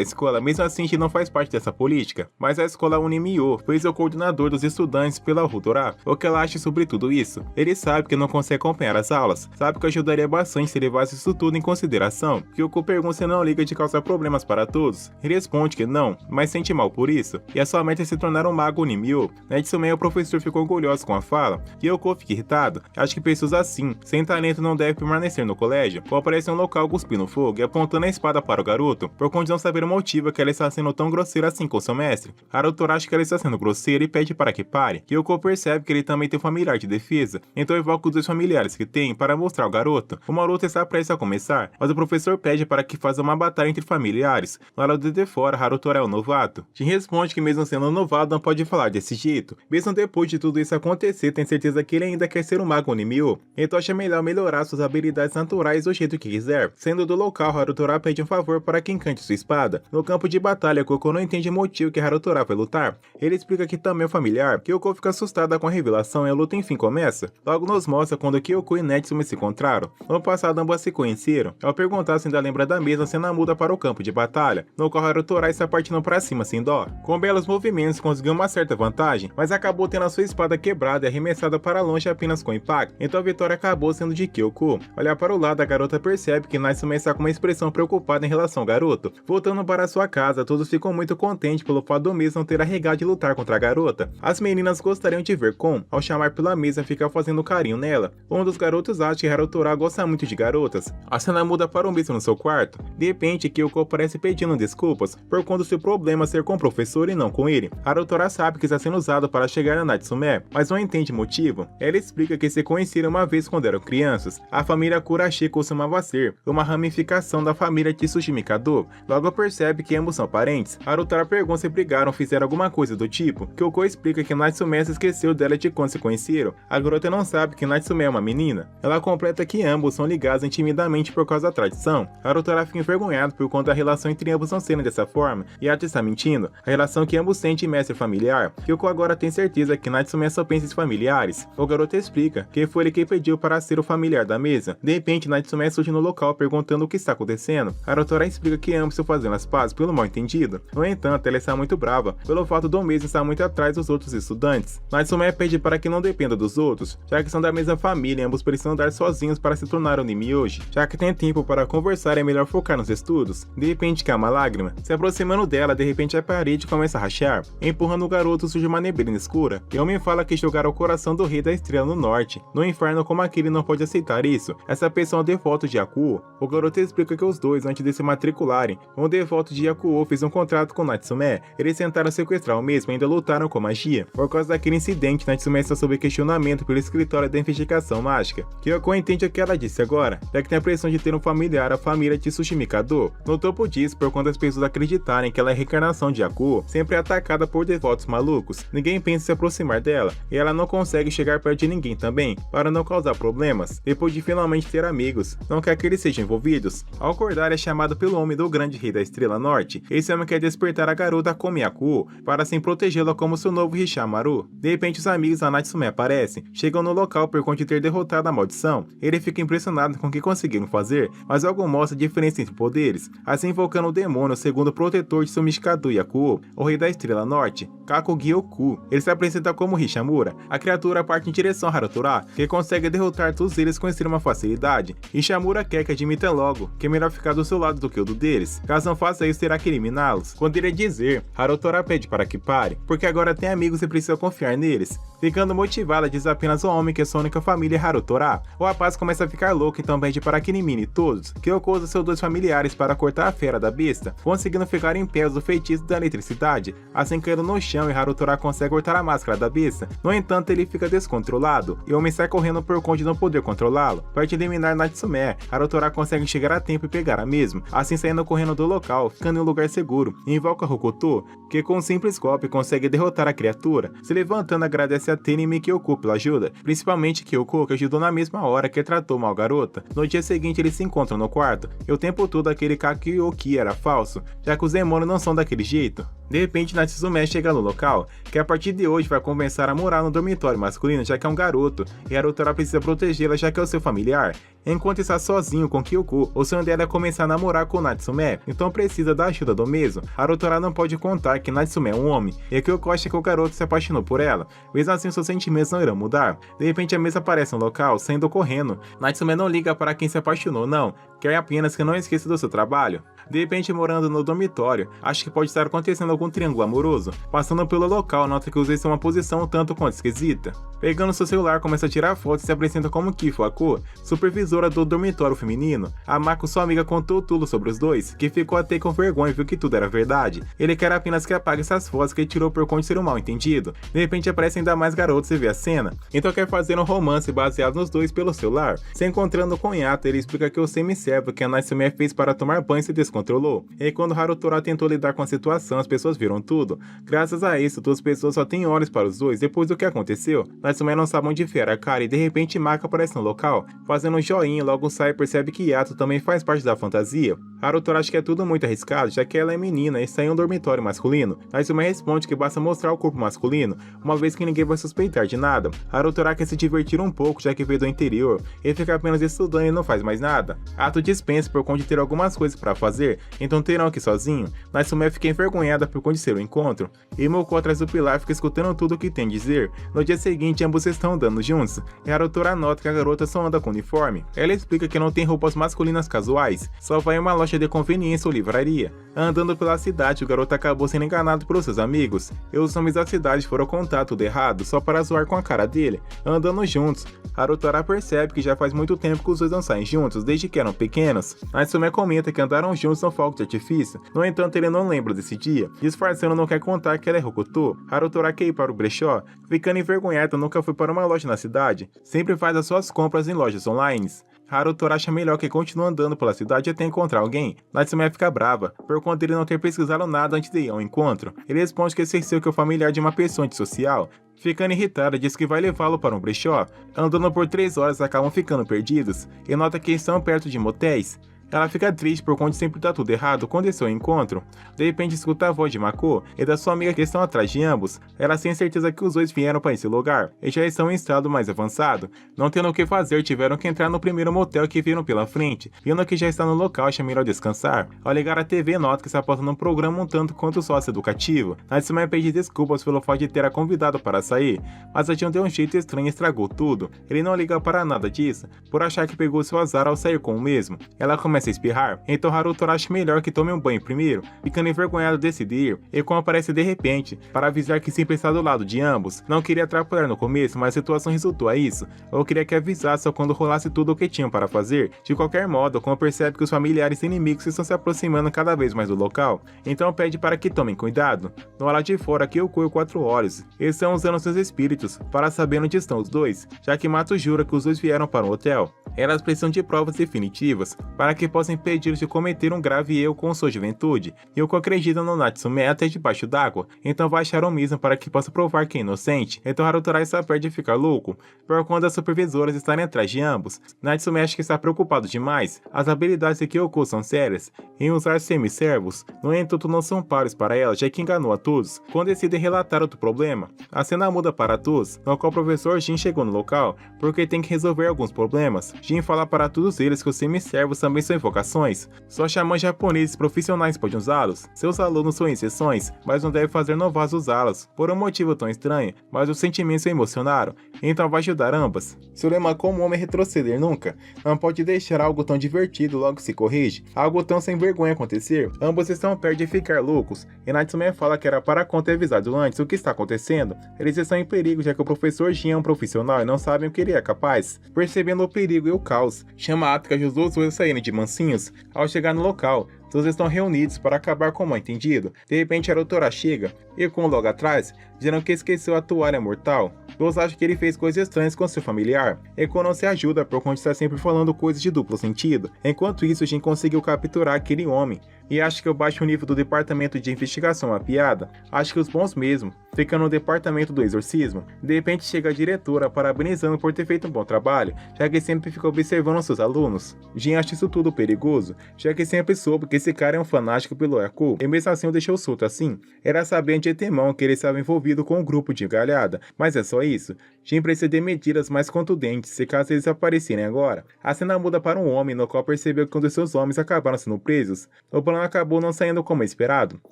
A: escola, mesmo assim Jin não faz parte dessa política. Mas a escola Unimyo fez o coordenador dos estudantes pela Harutora. O que ela acha sobre tudo isso? Ele sabe que não consegue acompanhar as aulas, sabe que ajudaria bastante se levasse isso tudo em consideração. Kyoko pergunta se não liga de causar problemas para todos. Ele responde que não, mas sente mal por isso, e a sua meta é se tornar um mago Unimyo. Na Tsume, o professor ficou orgulhoso com a fala. Kyoko fica irritado, acha que pessoas assim, sem talento, não devem permanecer no colégio. Ou aparece em um local cuspindo fogo e apontando a espada para o garoto, por conta de não saber o motivo que ela está sendo tão grosseira assim com seu mestre. Harutora acha que ela está sendo grosseira e pede para que pare. Kyoko percebe que ele também tem um familiar de defesa, então evoca os dois familiares que tem para mostrar ao garoto. Uma luta está prestes a começar, mas o professor pede para que faça uma batalha entre familiares. Na lado de fora, Harutora é um novato. Jin responde que mesmo sendo um novato não pode falar desse jeito. Mesmo depois de tudo isso acontecer, tem certeza que ele ainda quer ser um mago Unimyo, então acha melhor melhorar suas habilidades naturais do jeito que quiser. Sendo do local, Harutora pede um favor para que encante sua espada. No campo de batalha, Kyoko não entende o motivo que Harutora vai lutar. Ele explica que também é familiar. Kyoko fica assustada com a revelação e a luta enfim começa. Logo nos mostra quando Kyoko e Natsume se encontraram. No passado ambas se conheceram. Ao perguntar se ainda lembra da mesma, a cena muda para o campo de batalha, no qual Harutora está partindo para cima sem dó. Com belos movimentos conseguiu uma certa vantagem, mas acabou tendo a sua espada quebrada e arremessada para longe apenas com impacto. Então a vitória acabou sendo de Kyoko. Olhar para o lado, a garota percebe que Natsume está com uma expressão preocupada em relação ao garoto. Voltando para sua casa, todos ficam muito contentes pelo fato do mesmo não ter arregado de lutar contra a garota. As meninas gostariam de ver Kon, ao chamar pela mesa, ficar fazendo carinho nela. Um dos garotos acha que Harutora gosta muito de garotas. A cena muda para o mesmo no seu quarto. De repente, Kyoko aparece pedindo desculpas por conta do seu problema ser com o professor e não com ele. Harutora sabe que está sendo usado para chegar na Natsume, mas não entende o motivo. Ela explica que se conheceram uma vez quando eram crianças. A família Kurashi costumava ser uma ramificação da família Tsushima Mikado. Logo percebe que ambos são parentes. Harutora pergunta se brigaram ou fizeram alguma coisa do tipo. Kyoko explica que Natsume se esqueceu dela de quando se conheceram. A garota não sabe que Natsume é uma menina. Ela completa que ambos são ligados intimidamente por causa da tradição. Harutora fica envergonhado por conta da relação entre ambos não serem dessa forma, e ela está mentindo. A relação que ambos têm de mestre familiar. Kyoko agora tem certeza que Natsume só pensa em familiares. O garoto explica que foi ele quem pediu para ser o familiar da mesa. De repente, Natsume surge no local perguntando o que está acontecendo. Harutora explica que ambos estão fazendo as pazes pelo mal entendido. No entanto, ela está muito brava pelo fato do mesmo estar muito atrás dos outros estudantes. Natsume pede para que não dependa dos outros, já que são da mesma família e ambos precisam andar sozinhos para se tornar Unimyoji. Já que tem tempo para conversar, é melhor focar nos estudos. De repente cai uma lágrima. Se aproximando dela, de repente a parede começa a rachar. Empurrando o garoto surge uma neblina escura. E o homem fala que jogaram o coração do rei da estrela no norte. No inferno, como aquele não pode aceitar isso. Essa pessoa é um devoto de Yakuo. O garoto explica que os dois, antes de se matricularem, um devoto de Yakuo fez um contrato com Natsume. Eles tentaram sequestrar o mesmo e ainda lutaram com magia. Por causa daquele incidente, Natsume está sob questionamento pelo escritório da investigação mágica. Kyoko entende o que ela disse agora, já que tem a pressão de ter um familiar, a família de Tsushima Mikado. No topo disso, por conta das pessoas acreditarem que ela é a reencarnação de Yakuo, sempre é atacada por devotos malucos. Ninguém pensa em se aproximar dela, e ela não consegue chegar perto de ninguém também, para não causar problemas. Depois de finalmente ter amigos, não quer que eles sejam envolvidos. Ao acordar, é chamado pelo homem do grande rei da Estrela Norte. Esse homem quer despertar a garota Komi Yakuo, para assim protegê-la como seu novo Hishamaru. De repente, os amigos da Natsume aparecem, chegam no local por conta de ter derrotado a maldição. Ele fica impressionado com o que conseguiram fazer, mas algo mostra a diferença entre poderes, assim invocando o demônio segundo o protetor de Sumishikado Yakuo, o rei da Estrela Norte, Kakugyoku. Ele se apresenta como Hishamura. A criatura parte em direção a Harutora, que consegue derrotar todos eles com extrema facilidade. Hishamura quer que admita logo que é melhor ficar do seu lado do que o do deles. Caso não faça isso, terá que eliminá-los. Quando ele dizer, Harutora pede para que pare, porque agora tem amigos e precisa confiar neles. Ficando motivada, diz apenas ao homem que sua única família é Harutora. O rapaz começa a ficar louco, então pede para que elimine todos, que ocusa seus dois familiares para cortar a fera da besta, conseguindo ficar em pé do feitiço da eletricidade, assim caindo no chão e Harutora consegue cortar a máscara da besta. No entanto, ele fica descontrolado, e o homem sai correndo por conta de não poder controlá-lo. Para eliminar Natsume, Harutora consegue chegar a tempo e pegar a mesma, assim saindo correndo do local, ficando em um lugar seguro, e invoca Hokuto, que com um simples golpe consegue derrotar a criatura. Se levantando, agradece a Tenemi e Kyoko pela ajuda, principalmente Kyoko, que ajudou na mesma hora que tratou mal a garota. No dia seguinte, eles se encontram no quarto, e o tempo todo aquele Kakyoki era falso, já que os demônios não são daquele jeito. De repente, Natsume chega no local, que a partir de hoje vai começar a morar no dormitório masculino, já que é um garoto, e Harutora precisa protegê-la já que é o seu familiar. Enquanto está sozinho com Kyoko, o sonho dela é começar a namorar com Natsume, então precisa da ajuda do mesmo. Harutora não pode contar que Natsume é um homem, e Kyoko acha que o garoto se apaixonou por ela, mesmo assim seus sentimentos não irão mudar. De repente a mesa aparece no local, saindo correndo. Natsume não liga para quem se apaixonou não, quer apenas que não esqueça do seu trabalho. De repente, morando no dormitório, acha que pode estar acontecendo algum triângulo amoroso. Passando pelo local, nota que os dois têm uma posição um tanto quanto esquisita. Pegando seu celular, começa a tirar fotos e se apresenta como Kifo Ako, supervisora do dormitório feminino. A Mako, sua amiga, contou tudo sobre os dois, que ficou até com vergonha e viu que tudo era verdade. Ele quer apenas que apague essas fotos que ele tirou por conta de ser um mal entendido. De repente aparecem ainda mais garotos e vê a cena, então quer fazer um romance baseado nos dois pelo celular. Se encontrando com Yato, ele explica que o semi-servo que a Natsume fez para tomar banho se descontrolou. E quando Harutora tentou lidar com a situação, as pessoas viram tudo. Graças a isso, duas pessoas só têm olhos para os dois depois do que aconteceu. Natsume não sabe onde enfiar a cara e de repente Mako aparece no local, fazendo um joinha, logo sai e percebe que Yato também faz parte da fantasia. Harutora acha que é tudo muito arriscado, já que ela é menina e está em um dormitório masculino. Natsume responde que basta mostrar o corpo masculino, uma vez que ninguém vai suspeitar de nada. Harutora quer se divertir um pouco, já que veio do interior, e fica apenas estudando e não faz mais nada. Yato dispensa por conta de ter algumas coisas para fazer, então terão que ir sozinho. Natsume fica envergonhada por conta de ser o encontro, e Moko atrás do pilar fica escutando tudo o que tem a dizer. No dia seguinte, ambos estão andando juntos, e Harutora nota que a garota só anda com uniforme. Ela explica que não tem roupas masculinas casuais, só vai em uma loja de conveniência ou livraria. Andando pela cidade, o garoto acabou sendo enganado por seus amigos, e os nomes da cidade foram contar tudo errado, só para zoar com a cara dele. Andando juntos, Harutora percebe que já faz muito tempo que os dois não saem juntos, desde que eram pequenos. Natsume comenta que andaram juntos no fogo de artifício, no entanto ele não lembra desse dia. Disfarçando, não quer contar que ela é Hokuto. Harutora quer ir para o brechó, ficando envergonhada, nunca foi para uma loja na cidade, sempre faz as suas compras em lojas online. Harutora acha melhor que continue andando pela cidade até encontrar alguém. Natsume fica brava, por conta de ele não ter pesquisado nada antes de ir ao encontro. Ele responde que esqueceu que é o familiar de uma pessoa antissocial. Ficando irritada, diz que vai levá-lo para um brechó. Andando por 3 horas, acabam ficando perdidos, e nota que estão perto de motéis. Ela fica triste por conta de sempre dar tudo errado quando é seu encontro. De repente escuta a voz de Mako e da sua amiga que estão atrás de ambos. Ela tem certeza que os dois vieram para esse lugar e já estão em estado mais avançado. Não tendo o que fazer, tiveram que entrar no primeiro motel que viram pela frente. Vendo que já está no local, acha melhor descansar. Ao ligar a TV, nota que está passando um programa um tanto quanto sócio-educativo. Natsume pede desculpas pelo fato de ter a convidado para sair, mas agiu de um jeito estranho e estragou tudo. Ele não liga para nada disso, por achar que pegou seu azar ao sair com o mesmo. Ela começa a espirrar, então Harutora acha melhor que tome um banho primeiro, ficando envergonhado de decidir, e como aparece de repente, para avisar que sempre está do lado de ambos. Não queria atrapalhar no começo, mas a situação resultou a isso. Eu queria que avisasse só quando rolasse tudo o que tinham para fazer. De qualquer modo, como percebe que os familiares e inimigos estão se aproximando cada vez mais do local, então pede para que tomem cuidado. No lado de fora, Kyoko e o 4 Olhos estão usando seus espíritos para saber onde estão os dois, já que Mato jura que os dois vieram para o hotel. Elas precisam de provas definitivas para que que possa impedi-los de cometer um grave erro com sua juventude. Yoko acredita no Natsume até debaixo d'água, então vai achar o mesmo para que possa provar que é inocente. Então Harutorai está perto de ficar louco, por conta das supervisoras estarem atrás de ambos. Natsume acha que está preocupado demais. As habilidades de Kyoko são sérias em usar semi-servos, no entanto não são pares para ela, já que enganou a todos. Quando decidem relatar outro problema, a cena muda para todos, no qual o professor Jin chegou no local, porque tem que resolver alguns problemas. Jin fala para todos eles que os semi-servos também são invocações. Só xamãs japoneses profissionais podem usá-los. Seus alunos são exceções, mas não deve fazer novatos usá-los, por um motivo tão estranho, mas os sentimentos o emocionaram, então vai ajudar ambas. Seu lema como homem é retroceder nunca. Não pode deixar algo tão divertido logo se corrige, algo tão sem vergonha acontecer. Ambos estão perto de ficar loucos, e Natsume fala que era para Kon ter avisado antes o que está acontecendo. Eles estão em perigo, já que o professor Jin é um profissional e não sabem o que ele é capaz. Percebendo o perigo e o caos, chama Atuka e os outros a saírem de mansinhos. Ao chegar no local, todos estão reunidos para acabar com o mal-entendido. De repente Harutorai chega, e Kon logo atrás, dizendo que esqueceu a toalha mortal. Todos acham que ele fez coisas estranhas com seu familiar, e Kon não se ajuda por conta de estar sempre falando coisas de duplo sentido. Enquanto isso, Jin conseguiu capturar aquele homem, e acha que o baixo nível do departamento de investigação é uma piada. Acha que os bons mesmo ficam no departamento do exorcismo. De repente chega a diretora parabenizando por ter feito um bom trabalho, já que sempre fica observando seus alunos. Jin acha isso tudo perigoso, já que sempre soube que esse cara é um fanático pelo Yaku, e mesmo assim o deixou solto assim. Era saber de antemão que ele estava envolvido com um grupo de galhada, mas é só isso. Jin precisa de medidas mais contundentes se caso eles aparecerem agora. A cena muda para um homem no qual percebeu que um dos seus homens acabaram sendo presos. O plano acabou não saindo como esperado.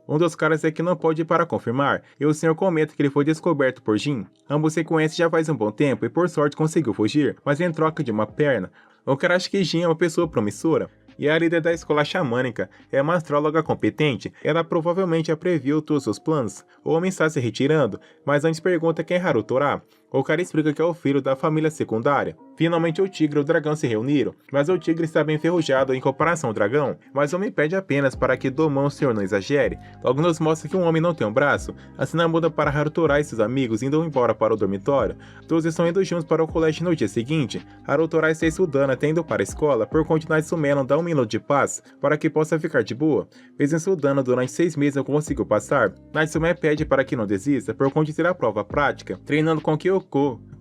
A: Um dos caras é que não pode ir para confirmar, e o senhor comenta que ele foi descoberto por Jin. Ambos se conhecem já faz um bom tempo e por sorte conseguiu fugir, mas em troca de uma perna. O cara acha que Jin é uma pessoa promissora, e a líder da escola xamânica é uma astróloga competente. Ela provavelmente já previu todos os planos. O homem está se retirando, mas antes pergunta quem é Harutorai. O cara explica que é o filho da família secundária. Finalmente o tigre e o dragão se reuniram, mas o tigre está bem enferrujado em comparação ao dragão. Mas o homem pede apenas para que Domon o senhor não exagere. Logo nos mostra que um homem não tem um braço. A cena muda para Harutorai e seus amigos indo embora para o dormitório. Todos estão indo juntos para o colégio no dia seguinte. Harutorai está estudando até indo para a escola, por conta de Natsume não dá um minuto de paz para que possa ficar de boa. Mesmo estudando durante 6 meses não conseguiu passar. Natsume pede para que não desista por conta de ter a prova prática, treinando com Kyoko.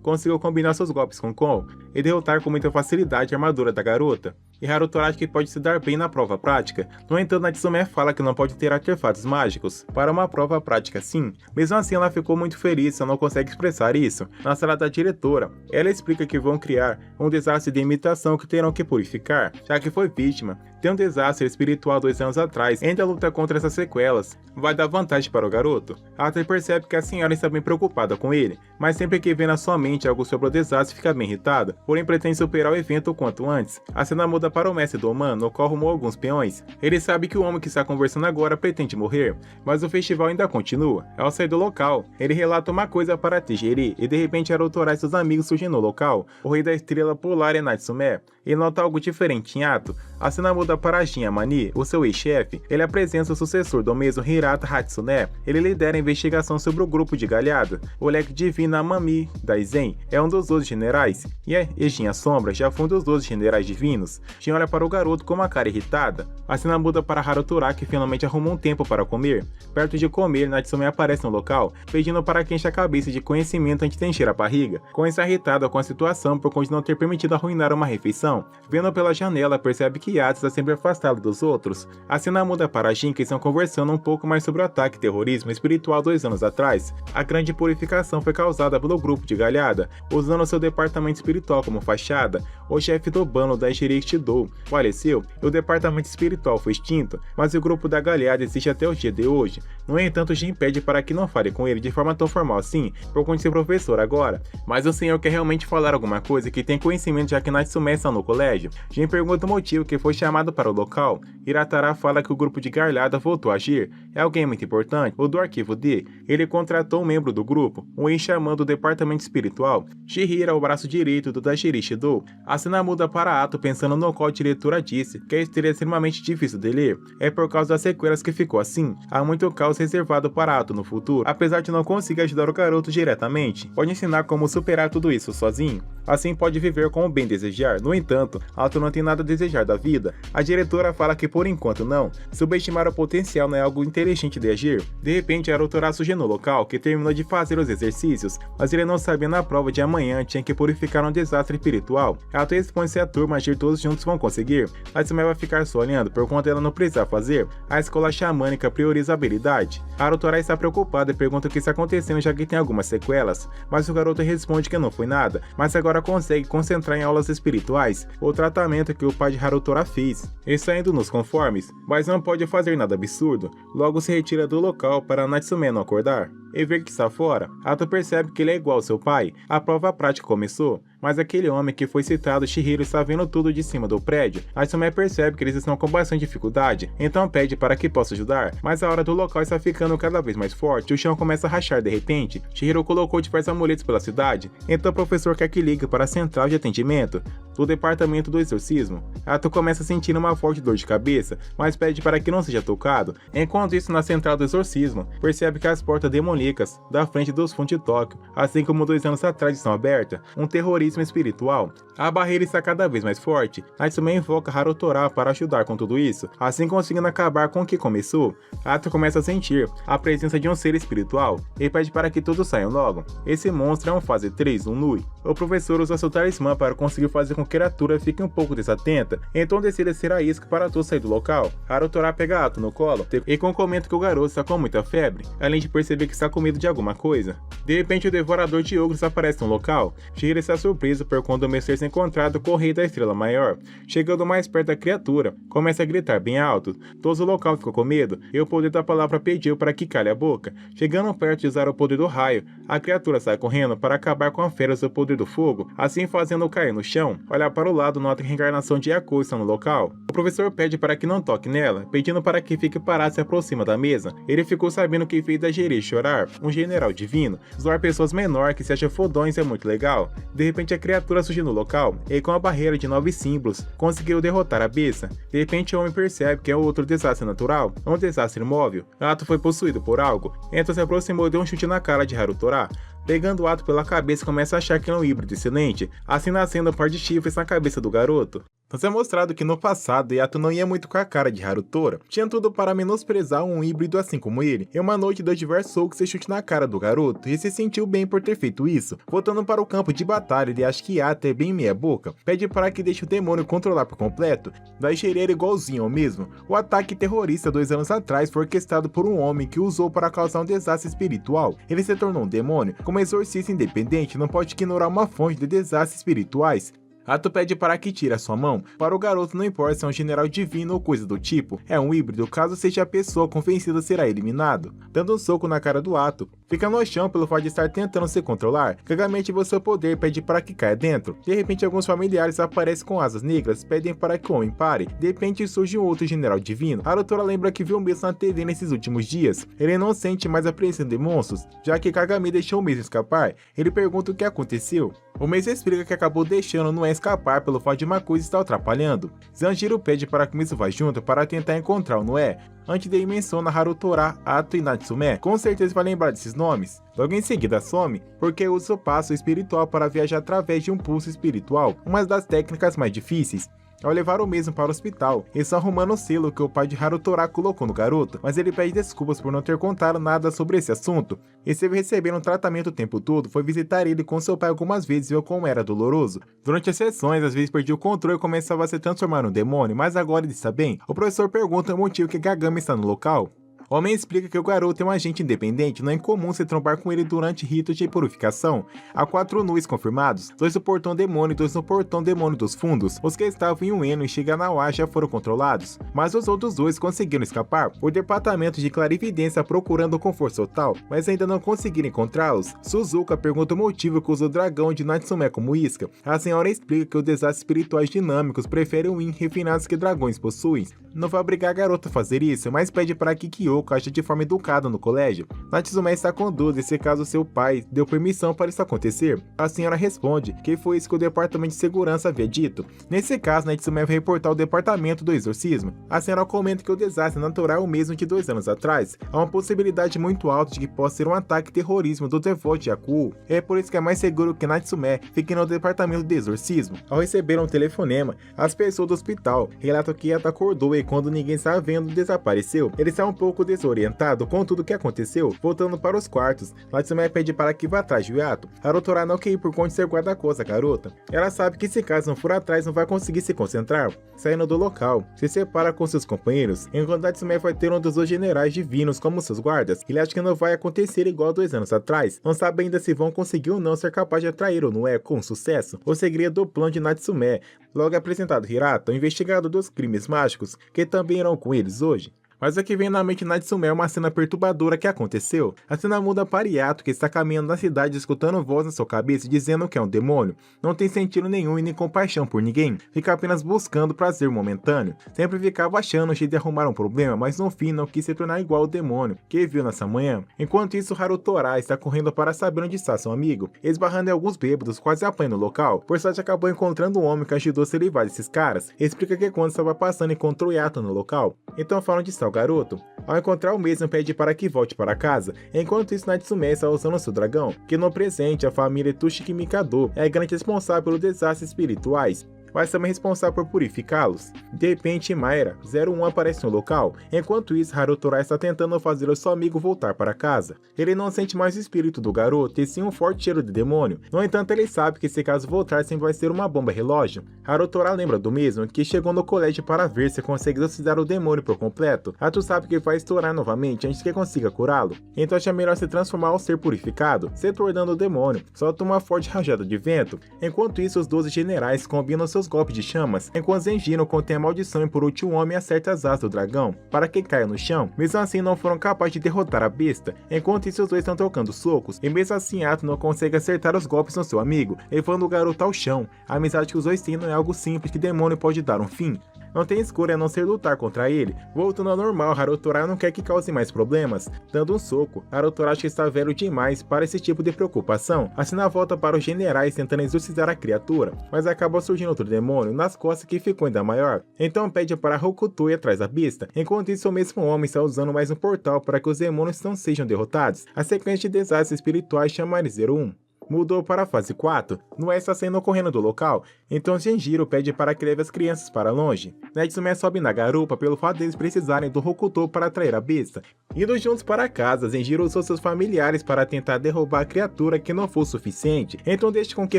A: Conseguiu combinar seus golpes com Kon e derrotar com muita facilidade a armadura da garota. E Harutorai acha que pode se dar bem na prova prática. No entanto, Natsume fala que não pode ter artefatos mágicos para uma prova prática assim. Mesmo assim, ela ficou muito feliz, só não consegue expressar isso. Na sala da diretora, ela explica que vão criar um desastre de imitação que terão que purificar, já que foi vítima de um desastre espiritual 2 anos atrás. Ainda luta contra essas sequelas vai dar vantagem para o garoto. Até percebe que a senhora está bem preocupada com ele, mas sempre que vê na sua mente algo sobre o desastre fica bem irritada, porém pretende superar o evento o quanto antes. A cena muda para o mestre Domon, no qual arrumou alguns peões. Ele sabe que o homem que está conversando agora pretende morrer, mas o festival ainda continua. Ao sair do local, ele relata uma coisa para Tigeri, e de repente Harutorai e seus amigos surgem no local. O rei da estrela polar é Natsume, e nota algo diferente em ato. A cena muda para Jin Amani, o seu ex-chefe. Ele apresenta o sucessor do mesmo Hirata Hatsune. Ele lidera a investigação sobre o grupo de galhada. O leque divino Amami Daizen é um dos 12 generais, e Jin a Sombra já foi um dos 12 generais divinos. Jin olha para o garoto com uma cara irritada. A cena muda para Harutorai, que finalmente arrumou um tempo para comer. Perto de comer, Natsume aparece no local, pedindo para que enche a cabeça de conhecimento antes de encher a barriga. Kon está irritada com a situação por conta de não ter permitido arruinar uma refeição. Vendo pela janela, percebe que Yatsu está sempre afastado dos outros. A cena muda para Jin, que estão conversando um pouco mais sobre o ataque e terrorismo espiritual 2 anos atrás. A grande purificação foi causada pelo grupo de galhada, usando seu departamento espiritual como fachada. O chefe do bando da Shirishidou faleceu e o departamento espiritual foi extinto, mas o grupo da galhada existe até o dia de hoje. No entanto, Jin pede para que não fale com ele de forma tão formal assim, por conta de ser professor agora. Mas o senhor quer realmente falar alguma coisa que tem conhecimento, já que Natsume está no colégio? Jin pergunta o motivo que foi chamado para o local. Hiratara fala que o grupo de galhada voltou a agir. É alguém muito importante, o do arquivo D. Ele contratou um membro do grupo, um ex-xamã do departamento espiritual. Shihira é o braço direito do Dashirishidou. A cena muda para Ato pensando no qual a diretora disse que a história é extremamente difícil de ler. É por causa das sequelas que ficou assim. Há muito caos reservado para Ato no futuro, apesar de não conseguir ajudar o garoto diretamente. Pode ensinar como superar tudo isso sozinho. Assim pode viver como bem desejar. No entanto, entanto, Ato não tem nada a desejar da vida. A diretora fala que por enquanto não. Subestimar o potencial não é algo inteligente de agir. De repente, Harutora surge no local, que terminou de fazer os exercícios, mas ele não sabia na prova de amanhã tinha que purificar um desastre espiritual. Ato expõe se a turma agir todos juntos vão conseguir. Natsume vai ficar só olhando por conta dela não precisar fazer. A escola xamânica prioriza a habilidade. Harutora está preocupada e pergunta o que está acontecendo já que tem algumas sequelas, mas o garoto responde que não foi nada, mas agora consegue concentrar em aulas espirituais, o tratamento que o pai de Harutora fez. Está indo nos conformes, mas não pode fazer nada absurdo, logo se retira do local para Natsume não acordar. E ver que está fora, Ato percebe que ele é igual ao seu pai. A prova prática começou, mas aquele homem que foi citado, Chihiro, está vendo tudo de cima do prédio. Natsume percebe que eles estão com bastante dificuldade, então pede para que possa ajudar, mas a hora do local está ficando cada vez mais forte, o chão começa a rachar de repente. Chihiro colocou diversos amuletos pela cidade, então o professor quer que ligue para a central de atendimento do departamento do exorcismo. Ato começa a sentir uma forte dor de cabeça, mas pede para que não seja tocado. Enquanto isso, na central do exorcismo, percebe que as portas demoníacas da frente dos fundos de Tóquio, assim como 2 anos atrás, estão abertas, um terrorismo espiritual. A barreira está cada vez mais forte. Natsume invoca Harutora para ajudar com tudo isso, assim conseguindo acabar com o que começou. Ato começa a sentir a presença de um ser espiritual e pede para que todos saiam logo. Esse monstro é um fase 3, um Nui. O professor usa seu talismã para conseguir fazer com que a criatura fique um pouco desatenta, então decide ser a isca para todos sair do local. Harutora pega Ato no colo e comenta que o garoto está com muita febre, além de perceber que está com medo de alguma coisa. De repente, o devorador de ogros aparece no local. Chihiro está surpreso por quando o mestre se encontrado com o rei da estrela maior. Chegando mais perto da criatura, começa a gritar bem alto. Todo o local ficou com medo e o poder da palavra pediu para que cale a boca. Chegando perto de usar o poder do raio, a criatura sai correndo para acabar com a fera do poder do fogo, assim fazendo-o cair no chão. Olhar para o lado, nota que a reencarnação de Yaku está no local. O professor pede para que não toque nela, pedindo para que fique parado e se aproxima da mesa. Ele ficou sabendo que fez a Jiri chorar, um general divino. Zoar pessoas menores que se acham fodões é muito legal. De repente, a criatura surge no local e com a barreira de 9 símbolos conseguiu derrotar a besta. De repente, o homem percebe que é outro desastre natural, um desastre móvel. Ato foi possuído por algo, então se aproximou e deu um chute na cara de Harutora. Pegando o Ato pela cabeça, começa a achar que é um híbrido excelente, assim nascendo um par de chifres na cabeça do garoto. Nos é mostrado que no passado, Yato não ia muito com a cara de Harutora, tinha tudo para menosprezar um híbrido assim como ele. Em uma noite deu diversos socos e chute na cara do garoto, e se sentiu bem por ter feito isso. Voltando para o campo de batalha, ele acha que Yato é bem meia boca, pede para que deixe o demônio controlar por completo, daí Sherry igualzinho ao mesmo. O ataque terrorista 2 anos atrás foi orquestrado por um homem que usou para causar um desastre espiritual. Ele se tornou um demônio, como exorcista independente não pode ignorar uma fonte de desastres espirituais. Ato pede para que tire a sua mão. Para o garoto não importa se é um general divino ou coisa do tipo, é um híbrido, caso seja a pessoa convencida será eliminado. Dando um soco na cara do Ato, fica no chão pelo fato de estar tentando se controlar. Kagami ativa seu poder, pede para que caia dentro. De repente, alguns familiares aparecem com asas negras, pedem para que o homem pare. De repente surge um outro general divino. Harutora lembra que viu o mesmo na TV nesses últimos dias. Ele não sente mais a presença de monstros, já que Kagami deixou o mesmo escapar. Ele pergunta o que aconteceu. O Mestre explica que acabou deixando não escapar pelo fato de uma coisa estar atrapalhando. Zanjiro pede para que Mizu vá junto para tentar encontrar o Noé. Antes dele menciona Harutora, Ato e Natsume, com certeza vai lembrar desses nomes. Logo em seguida some, porque usa o passo espiritual para viajar através de um pulso espiritual, uma das técnicas mais difíceis. Ao levar o mesmo para o hospital, eles estão arrumando o selo que o pai de Harutora colocou no garoto, mas ele pede desculpas por não ter contado nada sobre esse assunto. Esteve recebendo um tratamento o tempo todo, foi visitar ele com seu pai algumas vezes e viu como era doloroso. Durante as sessões, às vezes perdia o controle e começava a se transformar num demônio, mas agora ele está bem. O professor pergunta o motivo que Kagami está no local. O homem explica que o garoto é um agente independente, não é incomum se trombar com ele durante ritos de purificação. Há 4 Nuis confirmados, 2 no portão demônio e 2 no portão demônio dos fundos. Os que estavam em Ueno e Shiganao já foram controlados, mas os outros 2 conseguiram escapar. O departamento de clarividência procurando com força total, mas ainda não conseguiram encontrá-los. Suzuka pergunta o motivo que usa o dragão de Natsume como isca. A senhora explica que os desastres espirituais dinâmicos preferem win refinados que dragões possuem. Não vai obrigar a garota a fazer isso, mas pede para que Kyo Kyoko age de forma educada no colégio. Natsume está com dúvidas se caso seu pai deu permissão para isso acontecer. A senhora responde que foi isso que o departamento de segurança havia dito. Nesse caso, Natsume vai reportar ao departamento do exorcismo. A senhora comenta que o desastre natural é o mesmo de 2 anos atrás. Há uma possibilidade muito alta de que possa ser um ataque terrorismo do devoto de Yakuo. É por isso que é mais seguro que Natsume fique no departamento de exorcismo. Ao receber um telefonema, as pessoas do hospital relatam que Yato acordou e quando ninguém estava vendo, desapareceu. Ele está um pouco desorientado com tudo o que aconteceu. Voltando para os quartos, Natsume pede para que vá atrás de Yato. Harutora não quer ir por conta de ser guarda-costas da garota. Ela sabe que se caso não for atrás, não vai conseguir se concentrar. Saindo do local, se separa com seus companheiros, enquanto Natsume vai ter um dos dois generais divinos como seus guardas. Ele acha que não vai acontecer igual 2 anos atrás. Não sabe ainda se vão conseguir ou não ser capaz de atrair ou não é com sucesso. O segredo do plano de Natsume. Logo é apresentado Hirato, o investigador dos crimes mágicos, que também irão com eles hoje. Mas o que vem na mente de Natsume é uma cena perturbadora que aconteceu. A cena muda para Yato, que está caminhando na cidade escutando voz na sua cabeça dizendo que é um demônio. Não tem sentido nenhum e nem compaixão por ninguém. Fica apenas buscando prazer momentâneo. Sempre ficava achando um jeito de arrumar um problema, mas no fim não quis se tornar igual ao demônio que viu nessa manhã. Enquanto isso, Harutora está correndo para saber onde está seu amigo. Esbarrando em alguns bêbados, quase apanha no local. Por sorte acabou encontrando um homem que ajudou a se livrar desses caras. Explica que quando estava passando encontrou Yato no local. Então fala onde está o garoto. Ao encontrar o mesmo, pede para que volte para casa. Enquanto isso, Natsume está usando seu dragão, que no presente a família Tushiki Mikado é a grande responsável pelos desastres espirituais, mas também responsável por purificá-los. De repente, Maera 01 aparece no local. Enquanto isso, Harutora está tentando fazer o seu amigo voltar para casa. Ele não sente mais o espírito do garoto e sim um forte cheiro de demônio. No entanto, ele sabe que se caso voltar sempre vai ser uma bomba relógio. Harutora lembra do mesmo que chegou no colégio para ver se consegue exorcizar o demônio por completo. Hato sabe que vai estourar novamente antes que consiga curá-lo. Então acha melhor se transformar ao ser purificado, se tornando o demônio. Solta uma forte rajada de vento. Enquanto isso, os 12 generais combinam seus golpes de chamas, enquanto Zenjiro contém a maldição e por último o homem acerta as asas do dragão, para que caia no chão. Mesmo assim não foram capazes de derrotar a besta, enquanto isso os dois estão trocando socos, e mesmo assim Yato não consegue acertar os golpes no seu amigo, levando o garoto ao chão. A amizade que os dois têm não é algo simples que demônio pode dar um fim. Não tem escolha a não ser lutar contra ele. Voltando ao normal, Harutora não quer que cause mais problemas. Dando um soco, Harutora acha que está velho demais para esse tipo de preocupação. Assim volta para os generais tentando exorcizar a criatura, mas acaba surgindo outro demônio nas costas que ficou ainda maior. Então pede para Hokuto ir atrás da besta. Enquanto isso, o mesmo homem está usando mais um portal para que os demônios não sejam derrotados. A sequência de desastres espirituais chama ele 01. Mudou para a fase 4, Noé está saindo correndo do local, então Genjiro pede para que leve as crianças para longe. Natsume sobe na garupa pelo fato deles precisarem do Hokuto para atrair a besta. Indo juntos para casa, Genjiro usou seus familiares para tentar derrubar a criatura que não foi suficiente, então deixe com que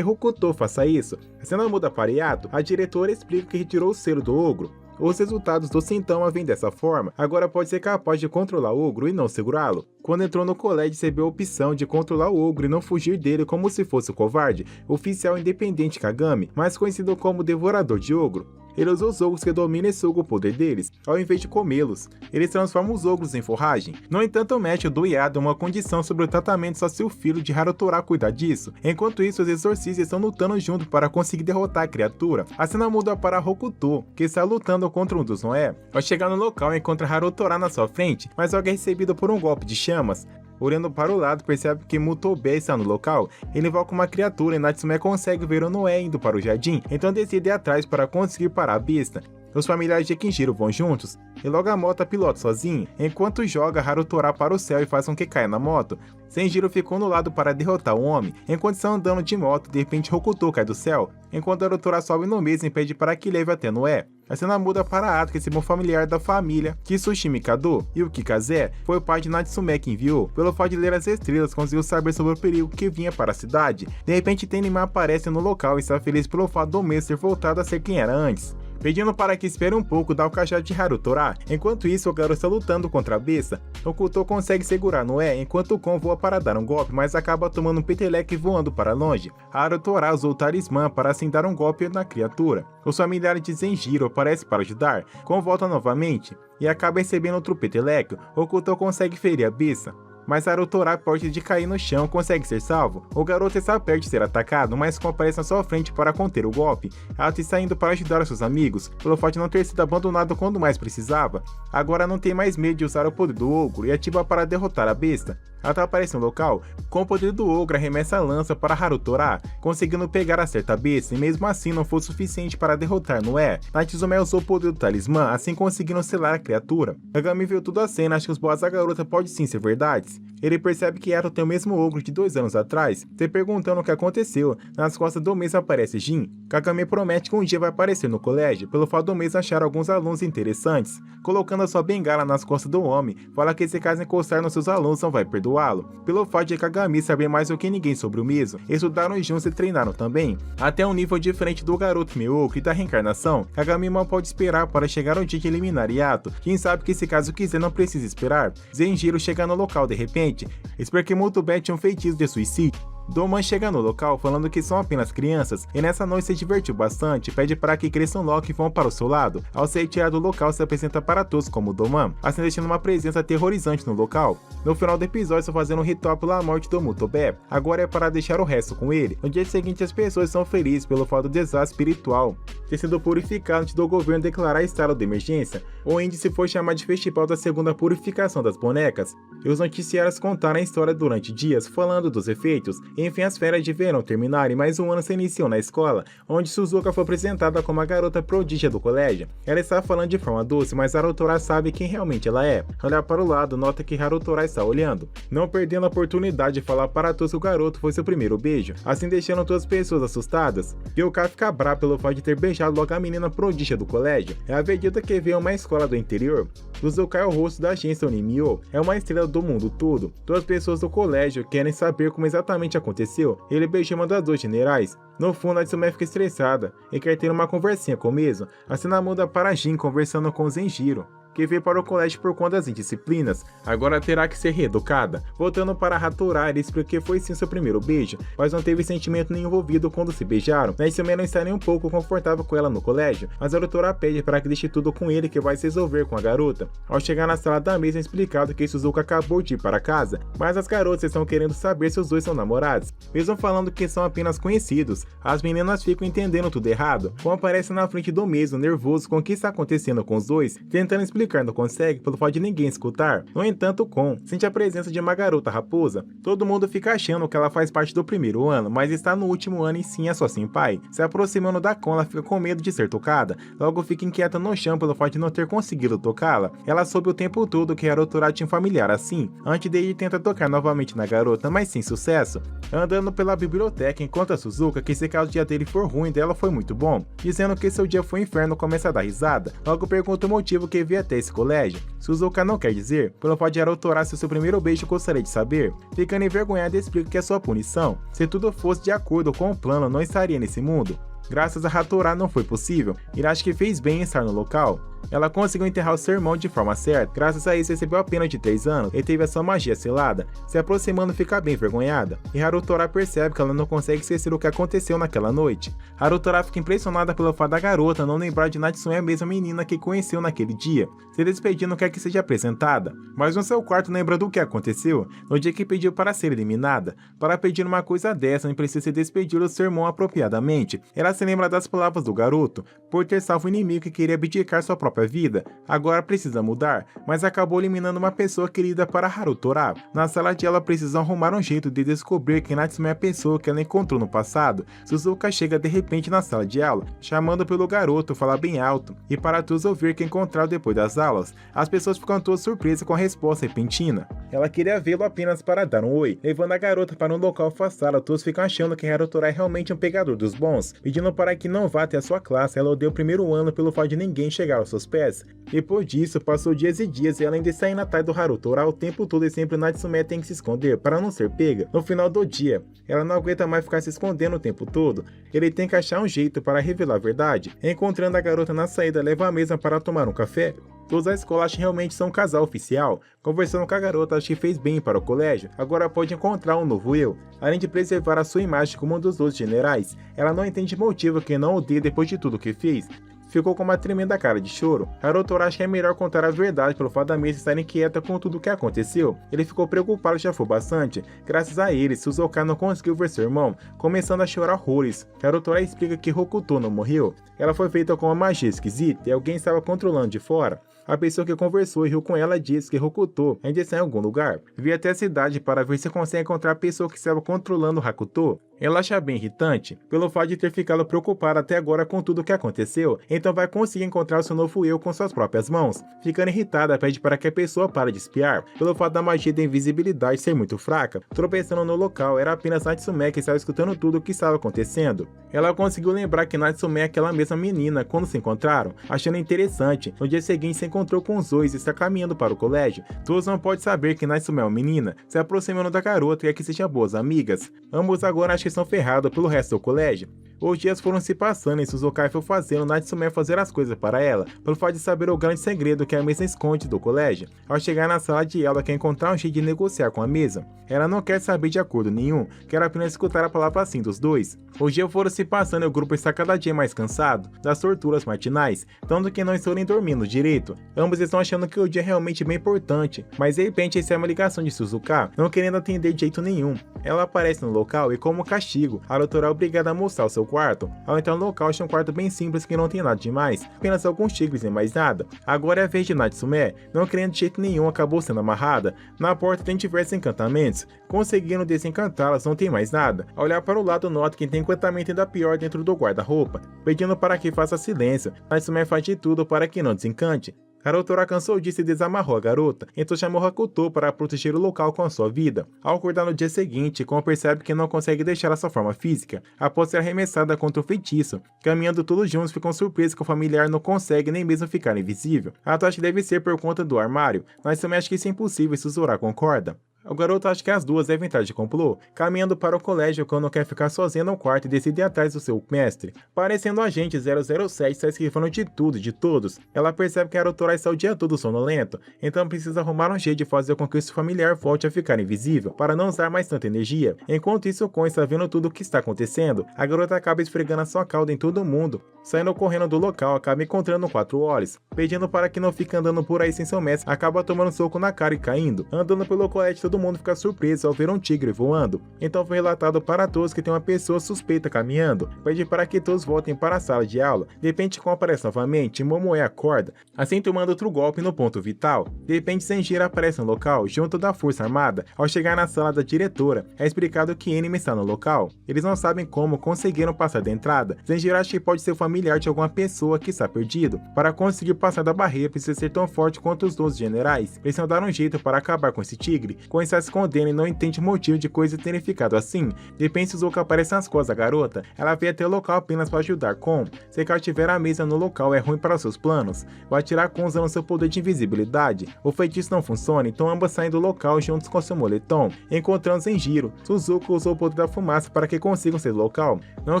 A: Hokuto faça isso. A cena muda para Yato, a diretora explica que retirou o selo do ogro. Os resultados do sintoma vêm dessa forma, agora pode ser capaz de controlar o ogro e não segurá-lo. Quando entrou no colégio, recebeu a opção de controlar o ogro e não fugir dele como se fosse o covarde, oficial independente Kagami, mais conhecido como Devorador de Ogro. Ele usa os ogros que dominam e sugam o poder deles, ao invés de comê-los. Eles transformam os ogros em forragem. No entanto, o médico do Yado uma condição sobre o tratamento só se o filho de Harutora cuidar disso. Enquanto isso, os exorcistas estão lutando junto para conseguir derrotar a criatura. A cena muda para Hokuto, que está lutando contra um dos Noé. Ao chegar no local, encontra Harutora na sua frente, mas logo é recebido por um golpe de chamas. Olhando para o lado, percebe que Mutobe está no local. Ele invoca uma criatura e Natsume consegue ver o Noé indo para o jardim, então decide ir atrás para conseguir parar a besta. Os familiares de Kinjiro vão juntos, e logo a moto pilota sozinho, enquanto joga Harutora para o céu e faz com que caia na moto. Senjiro ficou no lado para derrotar o homem, enquanto estão andando de moto, de repente Hokuto cai do céu, enquanto Harutora sobe no mesmo e pede para que leve até Noé. A cena muda para Ato, que é um familiar da família Kitsushi Mikado, e o Kikaze foi o pai de Natsume que enviou. Pelo fato de ler as estrelas, conseguiu saber sobre o perigo que vinha para a cidade. De repente, Tenma aparece no local e está feliz pelo fato do mês ter voltado a ser quem era antes, pedindo para que espere um pouco dar o cajado de Harutora. Enquanto isso, o garoto está lutando contra a besta. Hokuto consegue segurar Noé, enquanto o Kon voa para dar um golpe, mas acaba tomando um peteleque voando para longe. Harutora usou o talismã para assim dar um golpe na criatura. Os familiares de Zenjiro aparecem para ajudar. Kon volta novamente e acaba recebendo outro peteleque. Hokuto consegue ferir a besta. mas Harutora, perto de cair no chão, consegue ser salvo. O garoto está perto de ser atacado, mas Kon aparece na sua frente para conter o golpe. Ela está indo para ajudar os seus amigos, pelo fato de não ter sido abandonado quando mais precisava. Agora não tem mais medo de usar o poder do ogro e ativa para derrotar a besta. Ela aparece no local, com o poder do ogro arremessa a lança para Harutora, conseguindo pegar a certa besta, e mesmo assim não foi suficiente para derrotar Noé. Natsume usou o poder do talismã, assim conseguindo selar a criatura. Kagami viu tudo a cena, acha que os boatos da garota podem sim ser verdades. Ele percebe que Yato tem o mesmo ogro de 2 anos atrás, se perguntando o que aconteceu. Nas costas do mês aparece Jin. Kagami promete que um dia vai aparecer no colégio, pelo fato do mês achar alguns alunos interessantes. Colocando a sua bengala nas costas do homem, fala que se caso encostar nos seus alunos não vai perdoá-lo. Pelo fato de Kagami saber mais do que ninguém sobre o mesmo, estudaram juntos e treinaram também. Até um nível diferente do garoto Miyoko e da reencarnação, Kagami mal pode esperar para chegar o dia de eliminar Yato. Quem sabe que se caso quiser não precisa esperar. Zenjiro chega no local de repente, explica que Mutube tinha um feitiço de suicídio. Doman chega no local falando que são apenas crianças, e nessa noite se divertiu bastante, pede para que cresçam logo e vão para o seu lado. Ao ser retirado do local, se apresenta para todos como Doman, assim deixando uma presença aterrorizante no local. No final do episódio, estão fazendo um ritual pela morte do Mutube, agora é para deixar o resto com ele. No dia seguinte, as pessoas são felizes pelo fato do desastre espiritual ter sido purificado antes do governo declarar estado de emergência. O índice foi chamado de Festival da Segunda Purificação das Bonecas, e os noticiários contaram a história durante dias, falando dos efeitos. Enfim, as férias de verão terminaram e mais um ano se iniciou na escola, onde Suzuka foi apresentada como a garota prodígia do colégio. Ela está falando de forma doce, mas Harutora sabe quem realmente ela é. Olhar para o lado, nota que Harutora está olhando, não perdendo a oportunidade de falar para todos que o garoto foi seu primeiro beijo, assim deixando todas as pessoas assustadas. Ryuka fica bravo pelo fato de ter beijado logo a menina prodígia do colégio. É a Vegeta que vê uma escola do interior. Suzuka é o rosto da agência Onimyo, é uma estrela do mundo todo. Todas as pessoas do colégio querem saber como exatamente aconteceu. Ele beijou uma das 2 generais. No fundo, a Natsume fica estressada e quer ter uma conversinha com o mesmo. A cena muda para Jin conversando com Zenjiro, que veio para o colégio por conta das indisciplinas, agora terá que ser reeducada. Voltando para Harutora, ele explica que foi sim seu primeiro beijo, mas não teve sentimento nenhum envolvido quando se beijaram. Natsume não está nem um pouco confortável com ela no colégio, mas Harutora pede para que deixe tudo com ele que vai se resolver com a garota. Ao chegar na sala da mesa é explicado que Suzuka acabou de ir para casa, mas as garotas estão querendo saber se os dois são namorados, mesmo falando que são apenas conhecidos. As meninas ficam entendendo tudo errado. Kon aparece na frente do mesmo, nervoso com o que está acontecendo com os dois, tentando explicar não consegue pelo fato de ninguém escutar. No entanto, Kon sente a presença de uma garota raposa. Todo mundo fica achando que ela faz parte do primeiro ano, mas está no último ano e sim é sua senpai. Se aproximando da Kon, ela fica com medo de ser tocada, logo fica inquieta no chão pelo fato de não ter conseguido tocá-la. Ela soube o tempo todo que Harutora tinha um familiar assim. Antes dele tenta tocar novamente na garota, mas sem sucesso. Andando pela biblioteca, encontra Suzuka que se caso o dia dele for ruim, dela foi muito bom, dizendo que seu dia foi um inferno, começa a dar risada. Logo pergunta o motivo que veio até esse colégio. Suzuka não quer dizer, pelo fato de Harutora ser seu primeiro beijo, gostaria de saber. Ficando envergonhada, explica que é sua punição. Se tudo fosse de acordo com o plano, não estaria nesse mundo. Graças a Harutora não foi possível, e acha que fez bem em estar no local. Ela conseguiu enterrar o seu irmão de forma certa, graças a isso recebeu a pena de 3 anos e teve a sua magia selada. Se aproximando fica bem envergonhada, e Harutora percebe que ela não consegue esquecer o que aconteceu naquela noite. Harutora fica impressionada pelo fato da garota não lembrar de Natsume, a mesma menina que conheceu naquele dia, se despedindo quer que seja apresentada, mas no seu quarto lembra do que aconteceu no dia que pediu para ser eliminada. Para pedir uma coisa dessa, nem precisa se despedir do seu irmão apropriadamente. Ela se lembra das palavras do garoto, por ter salvo o inimigo que queria abdicar sua própria vida. Agora precisa mudar, mas acabou eliminando uma pessoa querida para Harutora. Na sala de aula precisam arrumar um jeito de descobrir que Natsume é a pessoa que ela encontrou no passado. Suzuka chega de repente na sala de aula, chamando pelo garoto, fala bem alto, e para todos ouvir que encontraram depois das aulas. As pessoas ficam todas surpresas com a resposta repentina. Ela queria vê-lo apenas para dar um oi, levando a garota para um local afastado. Todos ficam achando que Harutora é realmente um pegador dos bons, pedindo para que não vá até a sua classe. Ela odeia o primeiro ano pelo fato de ninguém chegar aos seus pés. Depois disso, passou dias e dias e ela ainda está indo atrás do Harutora o tempo todo e sempre Natsume tem que se esconder para não ser pega. No final do dia, ela não aguenta mais ficar se escondendo o tempo todo. Ele tem que achar um jeito para revelar a verdade. Encontrando a garota na saída, leva a mesa para tomar um café. Todos da escola acham que realmente são um casal oficial. Conversando com a garota, acha que fez bem para o colégio, agora pode encontrar um novo eu. Além de preservar a sua imagem como um dos 12 generais, ela não entende o motivo que não odeia depois de tudo que fez. ficou com uma tremenda cara de choro. Harutora acha que é melhor contar a verdade pelo fato da mesa estar inquieta com tudo o que aconteceu. Ele ficou preocupado e chafou bastante. Graças a ele, Suzuka não conseguiu ver seu irmão, começando a chorar horrores. Harutora explica que Hokuto não morreu. Ela foi feita com uma magia esquisita e alguém estava controlando de fora. A pessoa que conversou e riu com ela disse que Hokuto ainda está em algum lugar. Veio até a cidade para ver se consegue encontrar a pessoa que estava controlando Hakuto. Ela acha bem irritante, pelo fato de ter ficado preocupada até agora com tudo o que aconteceu, então vai conseguir encontrar o seu novo eu com suas próprias mãos. Ficando irritada, pede para que a pessoa pare de espiar, pelo fato da magia da invisibilidade ser muito fraca. Tropeçando no local, era apenas Natsume que estava escutando tudo o que estava acontecendo. Ela conseguiu lembrar que Natsume é aquela mesma menina quando se encontraram, achando interessante. No dia seguinte se encontrou com os dois e está caminhando para o colégio. Todos não podem saber que Natsume é uma menina, se aproximando da garota e quer que sejam boas amigas. Ambos agora acham que estão ferrados pelo resto do colégio. Os dias foram se passando e Suzuka foi fazendo Natsume fazer as coisas para ela, pelo fato de saber o grande segredo que a mesa esconde do colégio. Ao chegar na sala de aula, quer encontrar um jeito de negociar com a mesa. Ela não quer saber de acordo nenhum, quer apenas escutar a palavra assim dos dois. Os dias foram se passando e o grupo está cada dia mais cansado das torturas matinais, tanto que não estão nem dormindo direito. Ambos estão achando que o dia é realmente bem importante, mas de repente recebe uma ligação de Suzuka, não querendo atender de jeito nenhum. Ela aparece no local e, como castigo, a doutora é obrigada a mostrar o seu quarto. Ao entrar no local, acha um quarto bem simples que não tem nada demais, apenas alguns tigres e mais nada. Agora é a vez de Natsume, não querendo de jeito nenhum, acabou sendo amarrada. Na porta tem diversos encantamentos, conseguindo desencantá-las não tem mais nada. Ao olhar para o lado, nota que tem encantamento ainda pior dentro do guarda-roupa, pedindo para que faça silêncio. Natsume faz de tudo para que não desencante. Harutora cansou disso e desamarrou a garota, então chamou Hakuto para proteger o local com a sua vida. Ao acordar no dia seguinte, Kon percebe que não consegue deixar a sua forma física, após ser arremessada contra o feitiço. Caminhando todos juntos, ficam surpresos que o familiar não consegue nem mesmo ficar invisível. Acho que deve ser por conta do armário, mas também acha que isso é impossível e Suzura concorda. O garoto acha que as duas devem estar de complô, caminhando para o colégio quando quer ficar sozinha no quarto e decide ir atrás do seu mestre. Parecendo o agente 007, está esquivando de tudo e de todos. Ela percebe que Harutora está o dia todo sonolento, então precisa arrumar um jeito de fazer com que seu familiar volte a ficar invisível, para não usar mais tanta energia. Enquanto isso, Kon está vendo tudo o que está acontecendo. A garota acaba esfregando a sua cauda em todo mundo. Saindo correndo do local, acaba encontrando 4 olhos, pedindo para que não fique andando por aí sem seu mestre, acaba tomando um soco na cara e caindo. Andando pelo colégio, todo mundo fica surpreso ao ver um tigre voando. Então foi relatado para todos que tem uma pessoa suspeita caminhando. Pede para que todos voltem para a sala de aula. De repente, Kon aparece novamente e Momoe acorda, assim tomando outro golpe no ponto vital. De repente, Zenjiro aparece no local, junto da força armada. Ao chegar na sala da diretora, é explicado que Enemy está no local. Eles não sabem como conseguiram passar da entrada. Zenjiro acha que pode ser familiar de alguma pessoa que está perdido. Para conseguir passar da barreira, precisa ser tão forte quanto os 12 generais. Precisam dar um jeito para acabar com esse tigre. Kon está se escondendo e não entende o motivo de coisa terem ficado assim. De repente, Suzuka aparece nas costas da garota. Ela veio até o local apenas para ajudar Kon. Se tiver a mesa no local é ruim para seus planos. Vai tirar Kon usando seu poder de invisibilidade. O feitiço não funciona, então ambas saem do local juntos com seu moletom. Encontrando Zenjiro, Suzuka usou o poder da fumaça para que consigam sair do local, não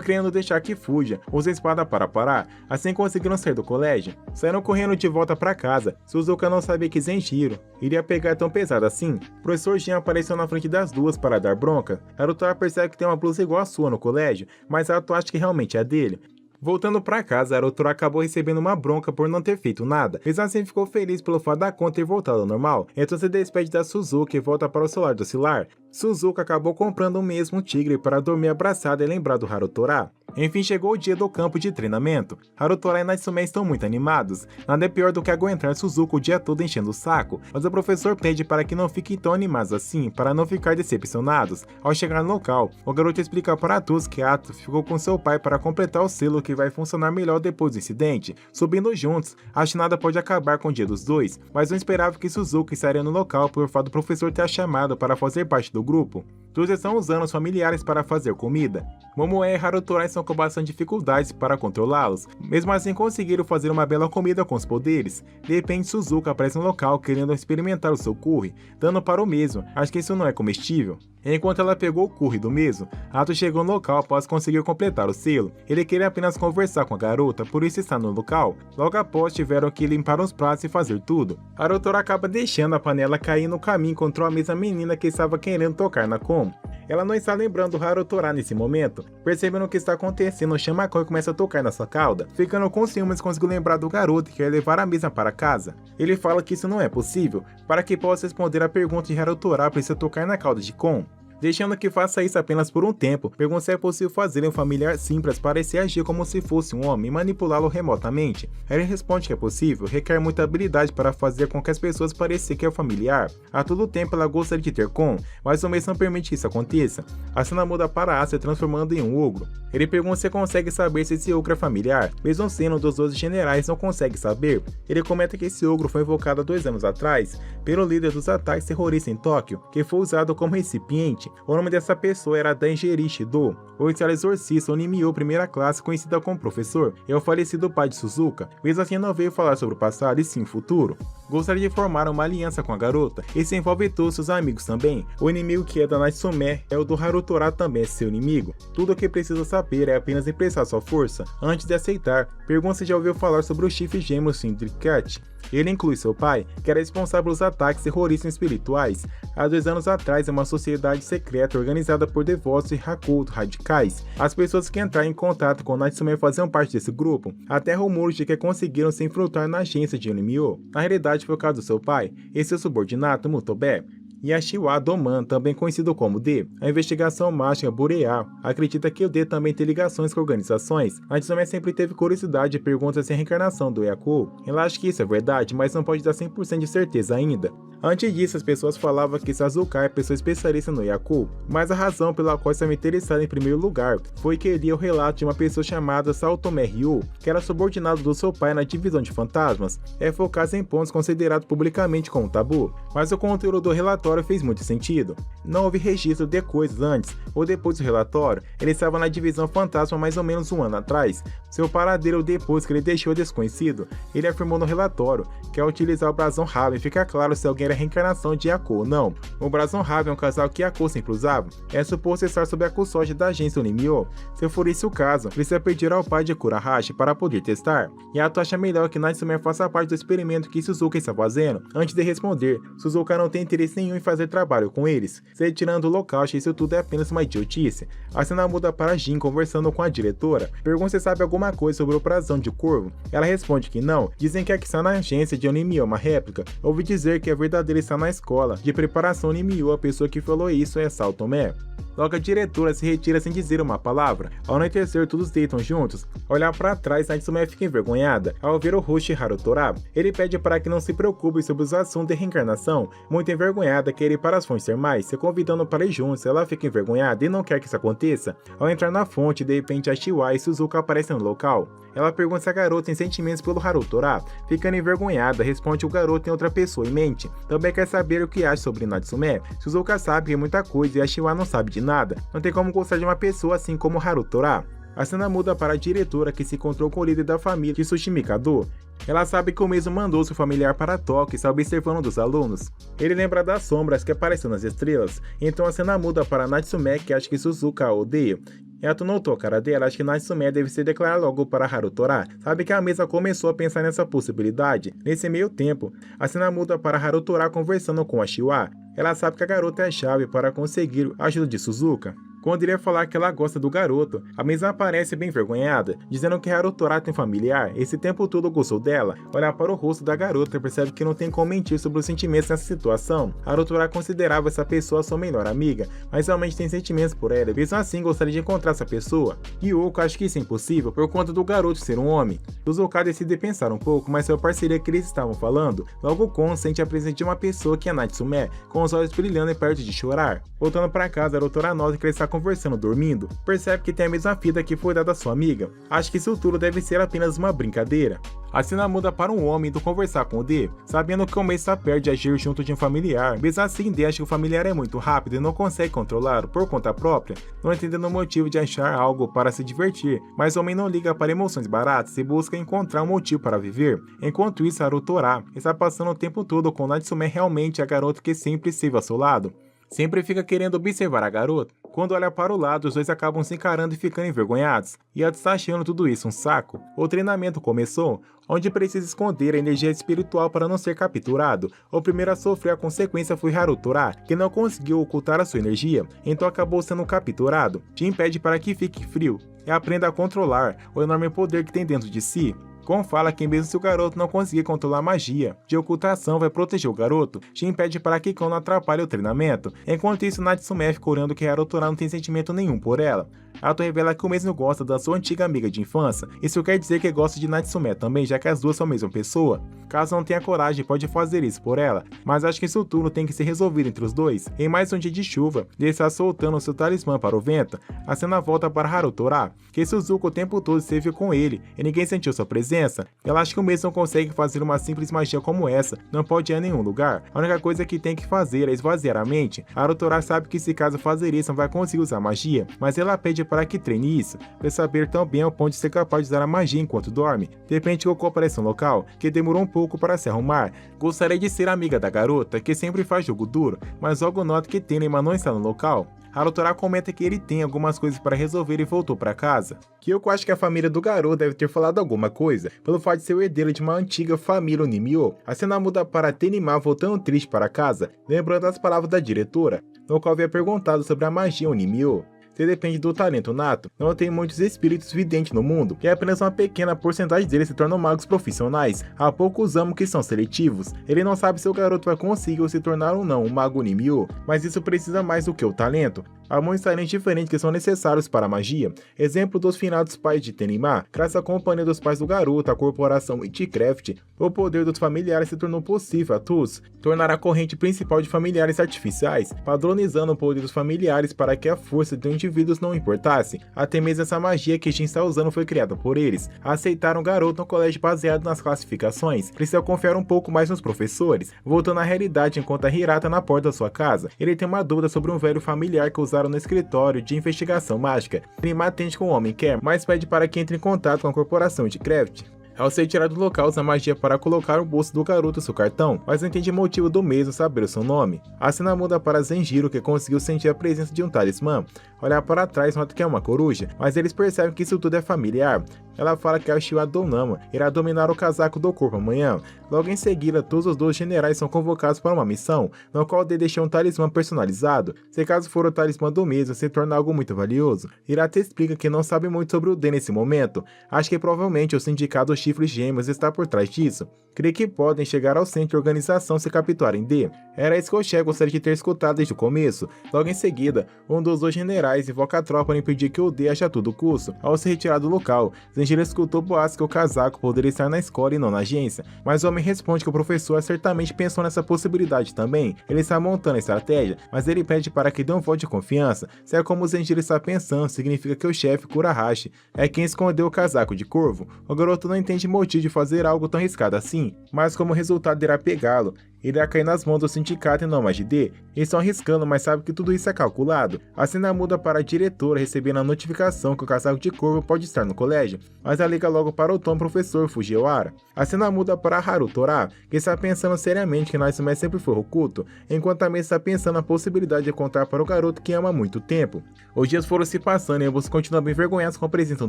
A: querendo deixar que fuja. Usa a espada para parar, assim conseguiram sair do colégio. Saíram correndo de volta para casa. Suzuka não sabia que Zenjiro iria pegar tão pesado assim. O professor Jin apareceu na frente das duas para dar bronca. Harutora percebe que tem uma blusa igual a sua no colégio, mas Haruto acha que realmente é a dele. Voltando para casa, Harutora acabou recebendo uma bronca por não ter feito nada. Mesmo assim, ficou feliz pelo fato da conta ter voltado ao normal. Então se despede da Suzuka e volta para o celular do Cilar. Suzuka acabou comprando mesmo um tigre para dormir abraçada e lembrar do Harutora. Enfim, chegou o dia do campo de treinamento. Harutora e Natsume estão muito animados. Nada é pior do que aguentar Suzuka o dia todo enchendo o saco, mas o professor pede para que não fiquem tão animados assim, para não ficar decepcionados. Ao chegar no local, o garoto explica para todos que Ato ficou com seu pai para completar o selo que vai funcionar melhor depois do incidente. Subindo juntos, acho que nada pode acabar com o dia dos dois, mas não esperava que Suzuka estaria no local por fato do professor ter a chamado para fazer parte do grupo. Todos estão usando os familiares para fazer comida. Momoe e Harutora estão com bastante dificuldades para controlá-los. Mesmo assim, conseguiram fazer uma bela comida com os poderes. De repente, Suzuka aparece no local querendo experimentar o seu curry, dando para o mesmo. Acho que isso não é comestível. Enquanto ela pegou o curry do mesmo, Ato chegou no local após conseguir completar o selo. Ele queria apenas conversar com a garota, por isso está no local. Logo após, tiveram que limpar os pratos e fazer tudo. Harutora acaba deixando a panela cair no caminho e encontrou a mesma menina que estava querendo tocar na Kon. Ela não está lembrando Harutora nesse momento. Percebendo o que está acontecendo, chama a Kon e começa a tocar na sua cauda. Ficando com ciúmes, conseguiu lembrar do garoto que quer levar a mesma para casa. Ele fala que isso não é possível. Para que possa responder a pergunta de Harutora, precisa tocar na cauda de Kon. Deixando que faça isso apenas por um tempo, pergunta se é possível fazer um familiar simples parecer agir como se fosse um homem e manipulá-lo remotamente. Ele responde que é possível, requer muita habilidade para fazer com que as pessoas pareçam que é o familiar. A todo tempo ela gostaria de ter Kon, mas o mês não permite que isso aconteça. A cena muda para Asa transformando em um ogro. Ele pergunta se consegue saber se esse ogro é familiar, mesmo sendo um dos 12 generais não consegue saber. Ele comenta que esse ogro foi invocado há 2 anos atrás, pelo líder dos ataques terroristas em Tóquio, que foi usado como recipiente. O nome dessa pessoa era Danjiri Shido, o oficial exorcista Onimyo primeira classe conhecida como professor, e o falecido pai de Suzuka. Mesmo assim não veio falar sobre o passado e sim o futuro. Gostaria de formar uma aliança com a garota, e se envolve todos seus amigos também. O inimigo que é da Natsume é o do Harutora também é seu inimigo. Tudo o que precisa saber é apenas emprestar sua força, antes de aceitar. Pergunta se já ouviu falar sobre o chifre gêmeo Syndicate. Ele inclui seu pai, que era responsável pelos ataques terroristas espirituais. Há 2 anos atrás, é uma sociedade secreta organizada por devotos e Hakuto radicais. As pessoas que entraram em contato com Natsume faziam parte desse grupo. Até rumores de que conseguiram se infiltrar na agência de Onimyo. Na realidade, foi o caso do seu pai e seu subordinado Mutobe. Yashiwa Doman, também conhecido como D. A investigação mágica Boreal acredita que o D também tem ligações com organizações. A Natsume sempre teve curiosidade e pergunta se a reencarnação do Yaku. Ela acha que isso é verdade, mas não pode dar 100% de certeza ainda. Antes disso, as pessoas falavam que Sasuke é pessoa especialista no Yaku, mas a razão pela qual estava interessado em primeiro lugar foi que ele lia o relato de uma pessoa chamada Saotome Ryu, que era subordinado do seu pai na divisão de fantasmas, focado em pontos considerados publicamente como tabu, mas o conteúdo do relatório fez muito sentido. Não houve registro de coisas antes ou depois do relatório, ele estava na divisão fantasma mais ou menos 1 ano atrás. Seu paradeiro depois que ele deixou desconhecido, ele afirmou no relatório que ao utilizar o brasão Raven fica claro se alguém era reencarnação de Yaku ou não. O brasão Raven é um casal que Yaku sempre usava, é suposto estar sob a custódia da agência Onimyo. Se for esse o caso, precisa pedir ao pai de Kurahashi para poder testar. Yato acha melhor que Natsume faça parte do experimento que Suzuka está fazendo. Antes de responder, Suzuka não tem interesse nenhum em fazer trabalho com eles. Se retirando do local, acha isso tudo é apenas uma idiotice. A cena muda para Jin conversando com a diretora. Pergunta se sabe alguma coisa sobre o brasão de Corvo. Ela responde que não. Dizem que a que está na agência de Onimyo é uma réplica. Ouvi dizer que a verdadeira está na escola de preparação Onimyo. A pessoa que falou isso é Saotome. Logo a diretora se retira sem dizer uma palavra. Ao anoitecer, todos deitam juntos. Ao olhar para trás, Natsume fica envergonhada ao ver o rosto de Harutora. Ele pede para que não se preocupe sobre os assuntos de reencarnação. Muito envergonhada, quer ir para as fontes termais, se convidando para ir juntos. Ela fica envergonhada e não quer que isso aconteça. Ao entrar na fonte, de repente Ashiwa e Suzuka aparecem no local. Ela pergunta se a garota tem sentimentos pelo Harutora. Ficando envergonhada, responde que o garoto tem outra pessoa em mente. Também quer saber o que acha sobre Natsume. Suzuka sabe que muita coisa e Ashiwa não sabe de nada. Não tem como gostar de uma pessoa assim como Harutora. A cena muda para a diretora que se encontrou com o líder da família de Tsushima Kado. Ela sabe que o mesmo mandou seu familiar para Tóquio e está observando dos alunos. Ele lembra das sombras que aparecem nas estrelas. Então a cena muda para Natsume, que acha que Suzuka a odeia. Yato notou a cara dela, acha que Natsume deve se declarar logo para Harutora. Sabe que a mesa começou a pensar nessa possibilidade. Nesse meio tempo, a cena muda para Harutora conversando com Ashiwa. Ela sabe que a garota é a chave para conseguir a ajuda de Suzuka. Quando iria falar que ela gosta do garoto, a mesma aparece bem envergonhada, dizendo que Harutora tem familiar, esse tempo todo gostou dela. Olhar para o rosto da garota e percebe que não tem como mentir sobre os sentimentos nessa situação. Harutora considerava essa pessoa sua melhor amiga, mas realmente tem sentimentos por ela, mesmo assim gostaria de encontrar essa pessoa. Ryoko acha que isso é impossível por conta do garoto ser um homem. Suzuka decide pensar um pouco, mas foi a parceria que eles estavam falando. Logo Kon sente a presença de uma pessoa que é Natsume, com os olhos brilhando e perto de chorar. Voltando para casa, Harutora nota que ele está conversando dormindo, percebe que tem a mesma fita que foi dada à sua amiga. Acha que isso tudo deve ser apenas uma brincadeira. A cena muda para um homem indo conversar com o D, sabendo que o mês está perto de agir junto de um familiar. Mesmo assim, D acha que o familiar é muito rápido e não consegue controlá-lo por conta própria, não entendendo o motivo de achar algo para se divertir, mas o homem não liga para emoções baratas e busca encontrar um motivo para viver. Enquanto isso, Harutora está passando o tempo todo com Natsume, realmente a garota que sempre esteve ao seu lado. Sempre fica querendo observar a garota. Quando olha para o lado, os dois acabam se encarando e ficando envergonhados. Yato está achando tudo isso um saco. O treinamento começou, onde precisa esconder a energia espiritual para não ser capturado. O primeiro a sofrer a consequência foi Harutora, que não conseguiu ocultar a sua energia, então acabou sendo capturado. Jin pede para que fique frio e aprenda a controlar o enorme poder que tem dentro de si. Gon fala que mesmo se o garoto não conseguir controlar a magia de ocultação, vai proteger o garoto. Jin pede para que Gon não atrapalhe o treinamento. Enquanto isso, Natsume fica orando que Harutora não tem sentimento nenhum por ela. Ato revela que o mesmo gosta da sua antiga amiga de infância. Isso quer dizer que gosta de Natsume também, já que as duas são a mesma pessoa. Caso não tenha coragem, pode fazer isso por ela, mas acho que isso tudo tem que ser resolvido entre os dois. Em mais um dia de chuva, ele está soltando seu talismã para o vento. A cena volta para Harutora, que Suzuko o tempo todo esteve com ele e ninguém sentiu sua presença. Ela acha que o mesmo não consegue fazer uma simples magia como essa, não pode ir a nenhum lugar. A única coisa que tem que fazer é esvaziar a mente. Harutora sabe que se caso fazer isso não vai conseguir usar magia, mas ela pede para que treine isso, para saber tão bem ao ponto de ser capaz de usar a magia enquanto dorme. De repente Goku aparece no local, que demorou um pouco para se arrumar. Gostaria de ser amiga da garota, que sempre faz jogo duro, mas logo nota que Tenma não está no local. Harutora comenta que ele tem algumas coisas para resolver e voltou para casa. Kyoko acha que a família do garoto deve ter falado alguma coisa, pelo fato de ser o herdeiro de uma antiga família Onimyo. A cena muda para Tenma voltando triste para casa, lembrando as palavras da diretora, no qual havia perguntado sobre a magia Onimyo. Se depende do talento nato, não tem muitos espíritos videntes no mundo, e apenas uma pequena porcentagem deles se tornam magos profissionais. Há poucos amos que são seletivos. Ele não sabe se o garoto vai conseguir ou se tornar ou não um mago Onimyo, mas isso precisa mais do que o talento. Há muitos talentos diferentes que são necessários para a magia. Exemplo dos finados pais de Tenma, graças à companhia dos pais do garoto, a corporação Witchcraft, o poder dos familiares se tornou possível a TUS tornar a corrente principal de familiares artificiais, padronizando o poder dos familiares para que a força de indivíduos não importasse. Até mesmo essa magia que Jin está usando foi criada por eles. Aceitaram o garoto no colégio baseado nas classificações. Precisa confiar um pouco mais nos professores. Voltando à realidade, enquanto a Hirata na porta da sua casa, ele tem uma dúvida sobre um velho familiar que usaram no escritório de investigação mágica. Tenma atende com o homem quer, mas pede para que entre em contato com a corporação de Craft. Ao ser tirado do local, usa magia para colocar no bolso do garoto seu cartão, mas não entende o motivo do mesmo saber o seu nome. A cena muda para Zenjiro, que conseguiu sentir a presença de um talismã. Olhar para trás, nota que é uma coruja, mas eles percebem que isso tudo é familiar. Ela fala que a Uchiha Donama irá dominar o casaco do corpo amanhã. Logo em seguida, todos os 12 generais são convocados para uma missão, no qual D deixou um talismã personalizado. Se caso for o talismã do mesmo se tornar algo muito valioso, Hirata explica que não sabe muito sobre o D nesse momento. Acha que provavelmente o sindicato Chifres Gêmeos está por trás disso. Crê que podem chegar ao centro de organização se capturarem D. Era isso que o Uchiha gostaria de ter escutado desde o começo. Logo em seguida, um dos 2 generais invoca a tropa para impedir que o D ache a todo custo. Ao se retirar do local, Zenjiro escutou boatos que o casaco poderia estar na escola e não na agência, mas o homem responde que o professor certamente pensou nessa possibilidade também. Ele está montando a estratégia, mas ele pede para que dê um voto de confiança. Se é como o Zenjiro está pensando, significa que o chefe Kurahashi é quem escondeu o casaco de corvo. O garoto não entende motivo de fazer algo tão arriscado assim, mas como resultado irá pegá-lo. Ele irá cair nas mãos do sindicato e não mais de D. Eles estão arriscando, mas sabe que tudo isso é calculado. A cena muda para a diretora recebendo a notificação que o casaco de corvo pode estar no colégio, mas ela liga logo para o Tom professor Fujiwara. A cena muda para Harutora, que está pensando seriamente que Natsume sempre foi oculto, enquanto também está pensando na possibilidade de contar para o garoto que ama há muito tempo. Os dias foram se passando e ambos continuam bem envergonhados com a presença um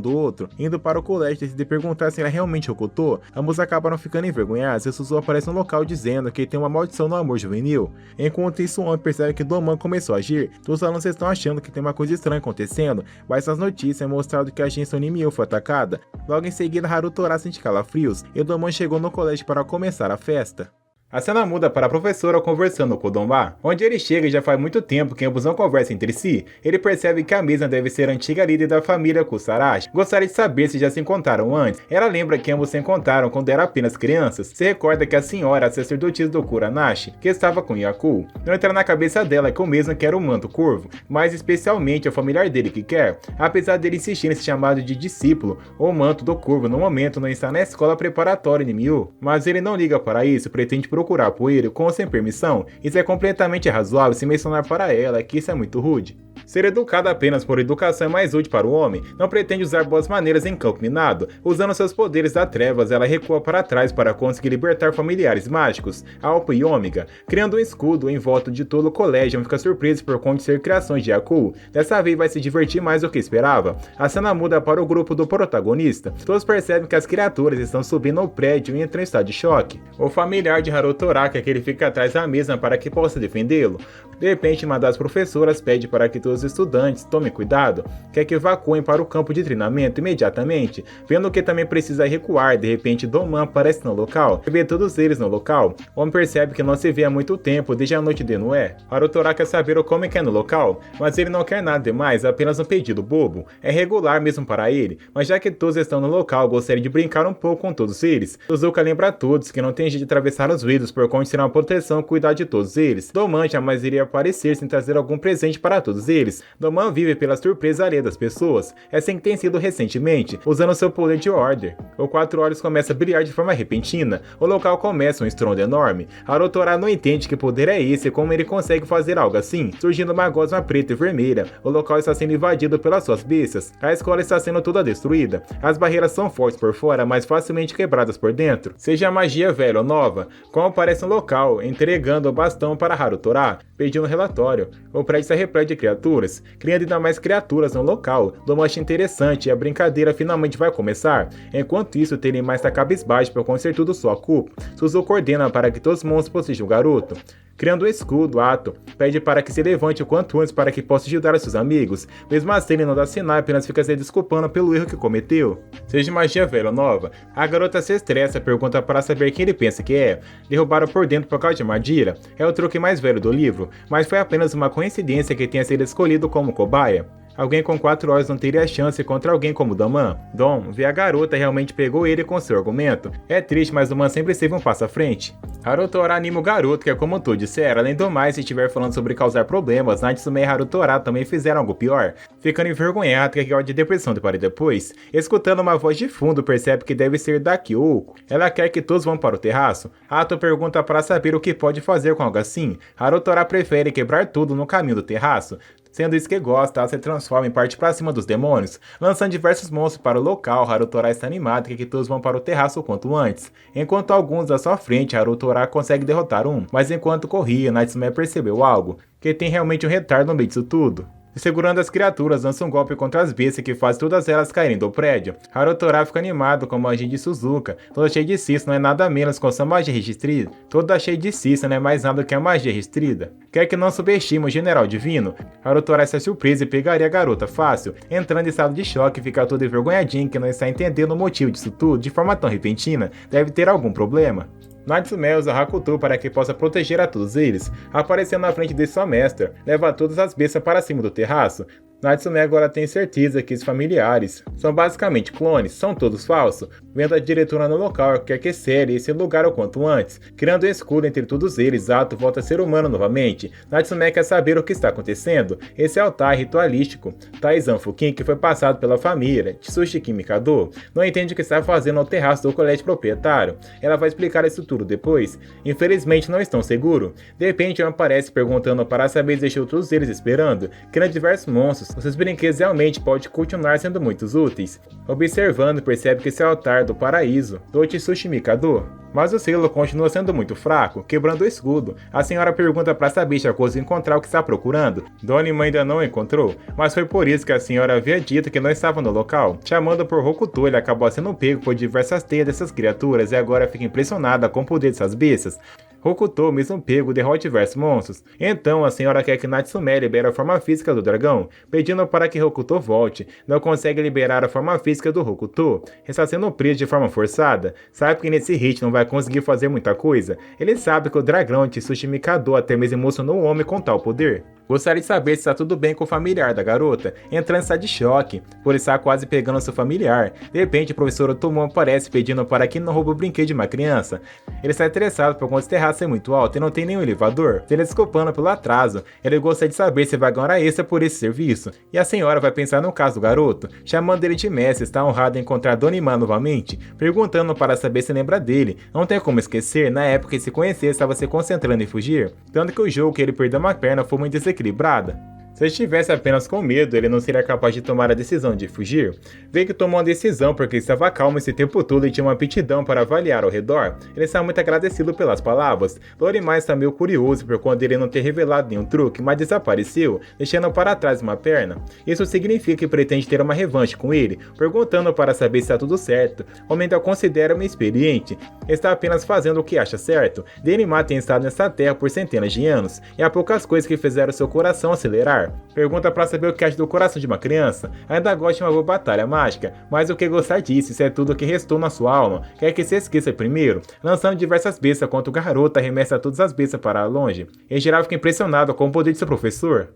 A: do outro. Indo para o colégio decide perguntar se ela realmente ocultou, ambos acabaram ficando envergonhados e Suzu aparece no local dizendo que tem uma maldição no amor juvenil. Enquanto isso, o homem percebe que Doman começou a agir. Todos os alunos estão achando que tem uma coisa estranha acontecendo, mas as notícias é mostrado que a agência Onimyo foi atacada. Logo em seguida, Harutora sente calafrios e Doman chegou no colégio para começar a festa. A cena muda para a professora conversando com o Donba, onde ele chega e já faz muito tempo que ambos não conversam entre si. Ele percebe que a mesma deve ser a antiga líder da família Kusarashi. Gostaria de saber se já se encontraram antes. Ela lembra que ambos se encontraram quando eram apenas crianças. Se recorda que a senhora, a sacerdotisa do Kuranashi, que estava com Yaku. Não entra na cabeça dela que o mesmo quer o manto corvo, mas especialmente é o familiar dele que quer. Apesar dele insistir nesse chamado de discípulo, o manto do corvo no momento não está na escola preparatória Nimyu, mas ele não liga para isso, pretende procurar por ele com ou sem permissão. Isso é completamente razoável se mencionar para ela que isso é muito rude. Ser educado apenas por educação é mais útil para o homem, não pretende usar boas maneiras em campo minado. Usando seus poderes das trevas, ela recua para trás para conseguir libertar familiares mágicos, Alpha e Ômega, criando um escudo em volta de todo o colégio. Fica surpreso por conhecer criações de Aku. Dessa vez vai se divertir mais do que esperava. A cena muda para o grupo do protagonista. Todos percebem que as criaturas estão subindo ao prédio e entram em estado de choque. O familiar de Harutora quer que ele fique atrás da mesa para que possa defendê-lo. De repente, uma das professoras pede para que todos os estudantes tomem cuidado, quer que evacuem para o campo de treinamento imediatamente, vendo que também precisa recuar. De repente, Doman aparece no local e vê todos eles no local. O homem percebe que não se vê há muito tempo, desde a noite de Noé. Harutora quer saber como é que é no local, mas ele não quer nada demais, apenas um pedido bobo. É regular mesmo para ele, mas já que todos estão no local, gostaria de brincar um pouco com todos eles. Suzuka lembra a todos que não tem jeito de atravessar os vidros por conta de ser uma proteção cuidar de todos eles. Doman jamais iria aparecer sem trazer algum presente para todos eles. Doman vive pela surpresa alheia das pessoas. É assim que tem sido recentemente, usando seu poder de Order. O Quatro Olhos começa a brilhar de forma repentina. O local começa um estrondo enorme. Harutora não entende que poder é esse e como ele consegue fazer algo assim, surgindo uma gosma preta e vermelha. O local está sendo invadido pelas suas bestas. A escola está sendo toda destruída. As barreiras são fortes por fora, mas facilmente quebradas por dentro. Seja a magia velha ou nova, como aparece no local, entregando o bastão para Harutora, pedindo um relatório. O prédio está repleto de criaturas, criando ainda mais criaturas no local. Doman acha interessante e a brincadeira finalmente vai começar. Enquanto isso, Terimai está cabisbaixo por conhecer tudo sua culpa. Suzuka ordena para que todos os monstros protejam o garoto. Criando um escudo, Ato pede para que se levante o quanto antes para que possa ajudar os seus amigos. Mesmo assim, ele não dá sinal, apenas fica se desculpando pelo erro que cometeu. Seja magia velha ou nova, a garota se estressa, pergunta para saber quem ele pensa que é. Derrubaram por dentro por causa de armadilha. É o truque mais velho do livro, mas foi apenas uma coincidência que tenha sido escolhido como cobaia. Alguém com 4 olhos não teria chance contra alguém como Doman. Dom vê a garota realmente pegou ele com seu argumento. É triste, mas Doman sempre esteve um passo à frente. Harutora anima o garoto, que é como tu disser. Além do mais, se estiver falando sobre causar problemas, Natsume e Harutora também fizeram algo pior. Ficando envergonhado, que é de depressão de para depois. Escutando uma voz de fundo, percebe que deve ser da Kyoko. Ela quer que todos vão para o terraço. Ato pergunta para saber o que pode fazer com algo assim. Harutora prefere quebrar tudo no caminho do terraço. Sendo isso que gosta, ela se transforma em parte para cima dos demônios, lançando diversos monstros para o local. Harutora está animado e quer que todos vão para o terraço o quanto antes. Enquanto alguns à sua frente, Harutora consegue derrotar um, mas enquanto corria, Natsume percebeu algo, que tem realmente um retardo no meio disso tudo. Segurando as criaturas, lança um golpe contra as bestas que faz todas elas caírem do prédio. Harutora fica animado com a magia de Suzuka. Toda cheia de cista não é nada menos com sua magia restrita. Toda cheia de cista não é mais nada que a magia restrita. Quer que não subestime o general divino? Harutora está surpresa e pegaria a garota fácil. Entrando em estado de choque, fica todo envergonhadinho que não está entendendo o motivo disso tudo de forma tão repentina. Deve ter algum problema. Natsume usa Hakuto para que possa proteger a todos eles, aparecendo na frente de sua mestra, leva todas as bestas para cima do terraço. Natsume agora tem certeza que os familiares são basicamente clones, são todos falsos. Vendo a diretora no local, quer que cele esse lugar o quanto antes. Criando um escudo entre todos eles, Ato volta a ser humano novamente. Natsume quer saber o que está acontecendo. Esse altar ritualístico, Taizan Fukin, que foi passado pela família Tsushiki Mikado, não entende o que está fazendo no terraço do colégio proprietário. Ela vai explicar isso tudo depois. Infelizmente não estão seguros. De repente ela aparece perguntando para saber se deixou todos eles esperando, criando diversos monstros. Os seus brinquedos realmente podem continuar sendo muito úteis. Observando, percebe que esse é o altar do paraíso do Tsushiki Mikado. Mas o selo continua sendo muito fraco, quebrando o escudo. A senhora pergunta para saber se a coisa encontrar o que está procurando. Donima ainda não encontrou, mas foi por isso que a senhora havia dito que não estava no local. Chamando por Hokuto, ele acabou sendo pego por diversas teias dessas criaturas e agora fica impressionada com o poder dessas bestas. Hokuto, mesmo pego, derrota diversos monstros. Então a senhora quer que Natsume libere a forma física do dragão, pedindo para que Hokuto volte. Não consegue liberar a forma física do Hokuto, está sendo preso de forma forçada. Sabe que nesse hit não vai conseguir fazer muita coisa. Ele sabe que o dragão Tsushiki Mikado até mesmo emocionou o homem com tal poder. Gostaria de saber se está tudo bem com o familiar da garota, entrando em estado de choque, por estar quase pegando seu familiar. De repente, o professor Otomo aparece pedindo para que não roube o brinquedo de uma criança. Ele está interessado por conta do terraço ser muito alto e não tem nenhum elevador. Se ele desculpando pelo atraso, ele gostaria de saber se vai ganhar extra por esse serviço. E a senhora vai pensar no caso do garoto, chamando ele de mestre, está honrado em encontrar Donima novamente, perguntando para saber se lembra dele. Não tem como esquecer, na época que se conhecer estava se concentrando em fugir, tanto que o jogo que ele perdeu uma perna foi muito desequilibrada. Se ele estivesse apenas com medo, ele não seria capaz de tomar a decisão de fugir. Vê que tomou uma decisão porque estava calmo esse tempo todo e tinha uma aptidão para avaliar ao redor. Ele está muito agradecido pelas palavras. Lorimar está meio curioso por quando ele não ter revelado nenhum truque, mas desapareceu, deixando para trás uma perna. Isso significa que pretende ter uma revanche com ele, perguntando para saber se está tudo certo. O homem ainda considera-me experiente, está apenas fazendo o que acha certo. Denimar tem estado nessa terra por centenas de anos, e há poucas coisas que fizeram seu coração acelerar. Pergunta para saber o que acha do coração de uma criança. Ainda gosta de uma boa batalha mágica, mas o que gostar disso, isso é tudo o que restou na sua alma. Quer que se esqueça primeiro, lançando diversas bestas contra o garoto, arremessa todas as bestas para longe. Em geral fica impressionado com o poder de seu professor.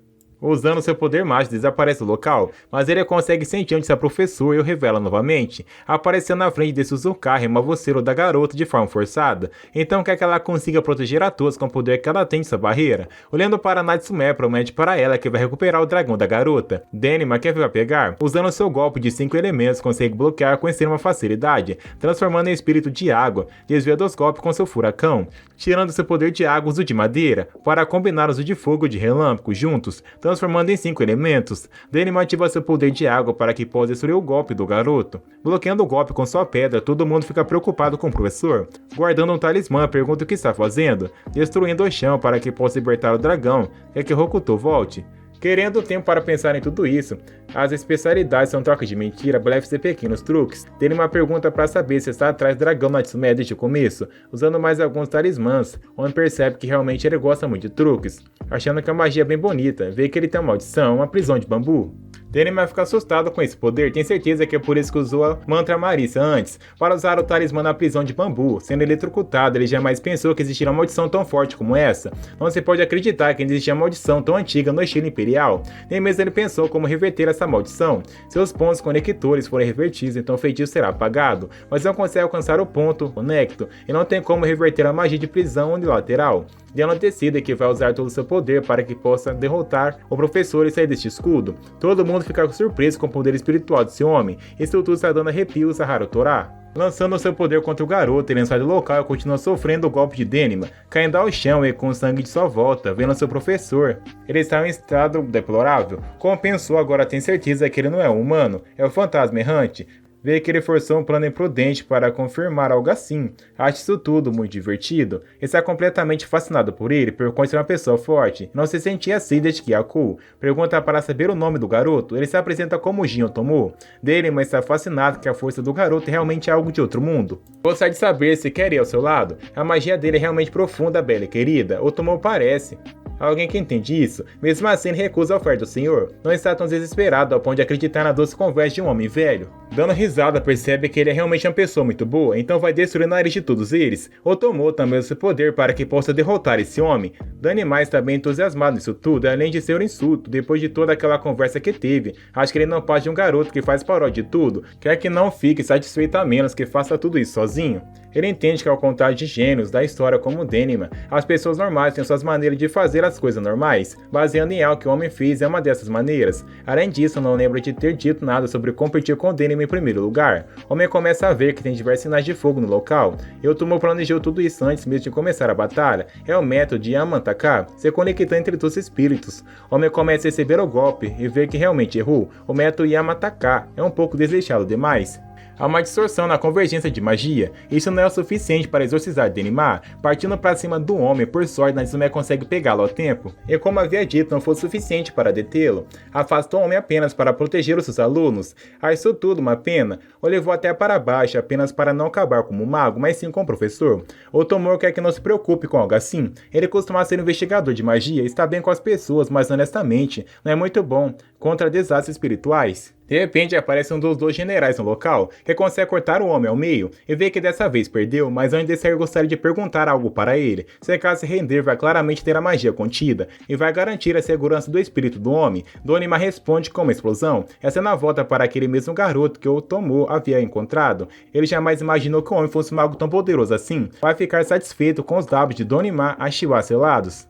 A: Usando seu poder mágico, desaparece do local, mas ele consegue sentir onde está o professor e o revela novamente. Aparecendo na frente de Suzuka, uma voceiro da garota de forma forçada. Então quer que ela consiga proteger a todos com o poder que ela tem de sua barreira. Olhando para Natsume, promete para ela que vai recuperar o dragão da garota. Denima quer ver pegar. Usando seu golpe de 5 elementos, consegue bloquear com extrema facilidade, transformando em espírito de água. Desvia dos golpes com seu furacão, tirando seu poder de água uso de madeira, para combinar uso de fogo e de relâmpago juntos, transformando em 5 elementos. Denima ativa seu poder de água para que possa destruir o golpe do garoto. Bloqueando o golpe com sua pedra, todo mundo fica preocupado com o professor. Guardando um talismã, pergunta o que está fazendo, destruindo o chão para que possa libertar o dragão. Quer que Hokuto volte? Querendo tempo para pensar em tudo isso, as especialidades são troca de mentira, blefs e pequenos truques. Denima pergunta para saber se está atrás do dragão Natsume desde o começo, usando mais alguns talismãs, onde percebe que realmente ele gosta muito de truques. Achando que a magia é bem bonita, vê que ele tem uma maldição, uma prisão de bambu. Denima fica assustado com esse poder, tem certeza que é por isso que usou a mantra Marissa antes, para usar o talismã na prisão de bambu. Sendo eletrocutado, ele jamais pensou que existiria uma maldição tão forte como essa. Não se pode acreditar que existia uma maldição tão antiga no estilo imperial. Nem mesmo ele pensou como reverter essa maldição. Seus pontos conectores forem revertidos, então o feitiço será apagado, mas não consegue alcançar o ponto conecto, e não tem como reverter a magia de prisão unilateral. Diana decide que vai usar todo o seu poder para que possa derrotar o professor e sair deste escudo. Todo mundo fica surpreso com o poder espiritual desse homem, e isso tudo está dando arrepios a Harutora. Lançando seu poder contra o garoto, ele sai do local e continua sofrendo o golpe de Denima, caindo ao chão e com sangue de sua volta, vendo seu professor. Ele está em estado deplorável. Como pensou, agora tem certeza que ele não é um humano, é o fantasma errante. Vê que ele forçou um plano imprudente para confirmar algo assim. Acha isso tudo muito divertido. Está completamente fascinado por ele, por conta de uma pessoa forte. Não se sentia assim desde que Yaku pergunta para saber o nome do garoto. Ele se apresenta como Jin Otomo. Denima está fascinado que a força do garoto é realmente algo de outro mundo. Gostaria de saber se quer ir ao seu lado. A magia dele é realmente profunda, bela e querida. Otomo parece alguém que entende isso. Mesmo assim, ele recusa a oferta do senhor. Não está tão desesperado ao ponto de acreditar na doce conversa de um homem velho. Dando risada, percebe que ele é realmente uma pessoa muito boa, então vai destruir o nariz de todos eles. Otomo também usa seu poder para que possa derrotar esse homem. Danimar está bem entusiasmado nisso tudo, além de ser um insulto, depois de toda aquela conversa que teve. Acho que ele não pode de um garoto que faz paródia de tudo, quer que não fique satisfeito a menos que faça tudo isso sozinho. Ele entende que ao contrário de gênios da história como Denima, as pessoas normais têm suas maneiras de fazer as coisas normais, baseando em algo que o homem fez é uma dessas maneiras. Além disso, não lembra de ter dito nada sobre competir com Denima em primeiro lugar. O homem começa a ver que tem diversos sinais de fogo no local. Otomo planejou tudo isso antes mesmo de começar a batalha. É o método de Yamantaka, se conectando entre dois espíritos. O homem começa a receber o golpe e ver que realmente errou. O método Yamantaka é um pouco desleixado demais. Há uma distorção na convergência de magia. Isso não é o suficiente para exorcizar Denima. Partindo para cima do homem, por sorte, Natsume consegue pegá-lo ao tempo. E como havia dito, não foi suficiente para detê-lo. Afastou o homem apenas para proteger os seus alunos. Isso tudo uma pena. O levou até para baixo apenas para não acabar como um mago, mas sim como professor. Otomo quer que não se preocupe com algo assim. Ele costuma ser um investigador de magia, está bem com as pessoas, mas honestamente, não é muito bom contra desastres espirituais. De repente aparece um dos dois generais no local, que consegue cortar o homem ao meio, e vê que dessa vez perdeu, mas antes de sair gostaria de perguntar algo para ele. Se caso se render, vai claramente ter a magia contida, e vai garantir a segurança do espírito do homem. Donima responde com uma explosão. Essa cena volta para aquele mesmo garoto que Otomo havia encontrado. Ele jamais imaginou que o homem fosse um mago tão poderoso assim. Vai ficar satisfeito com os lábios de Donima Ashiwa selados.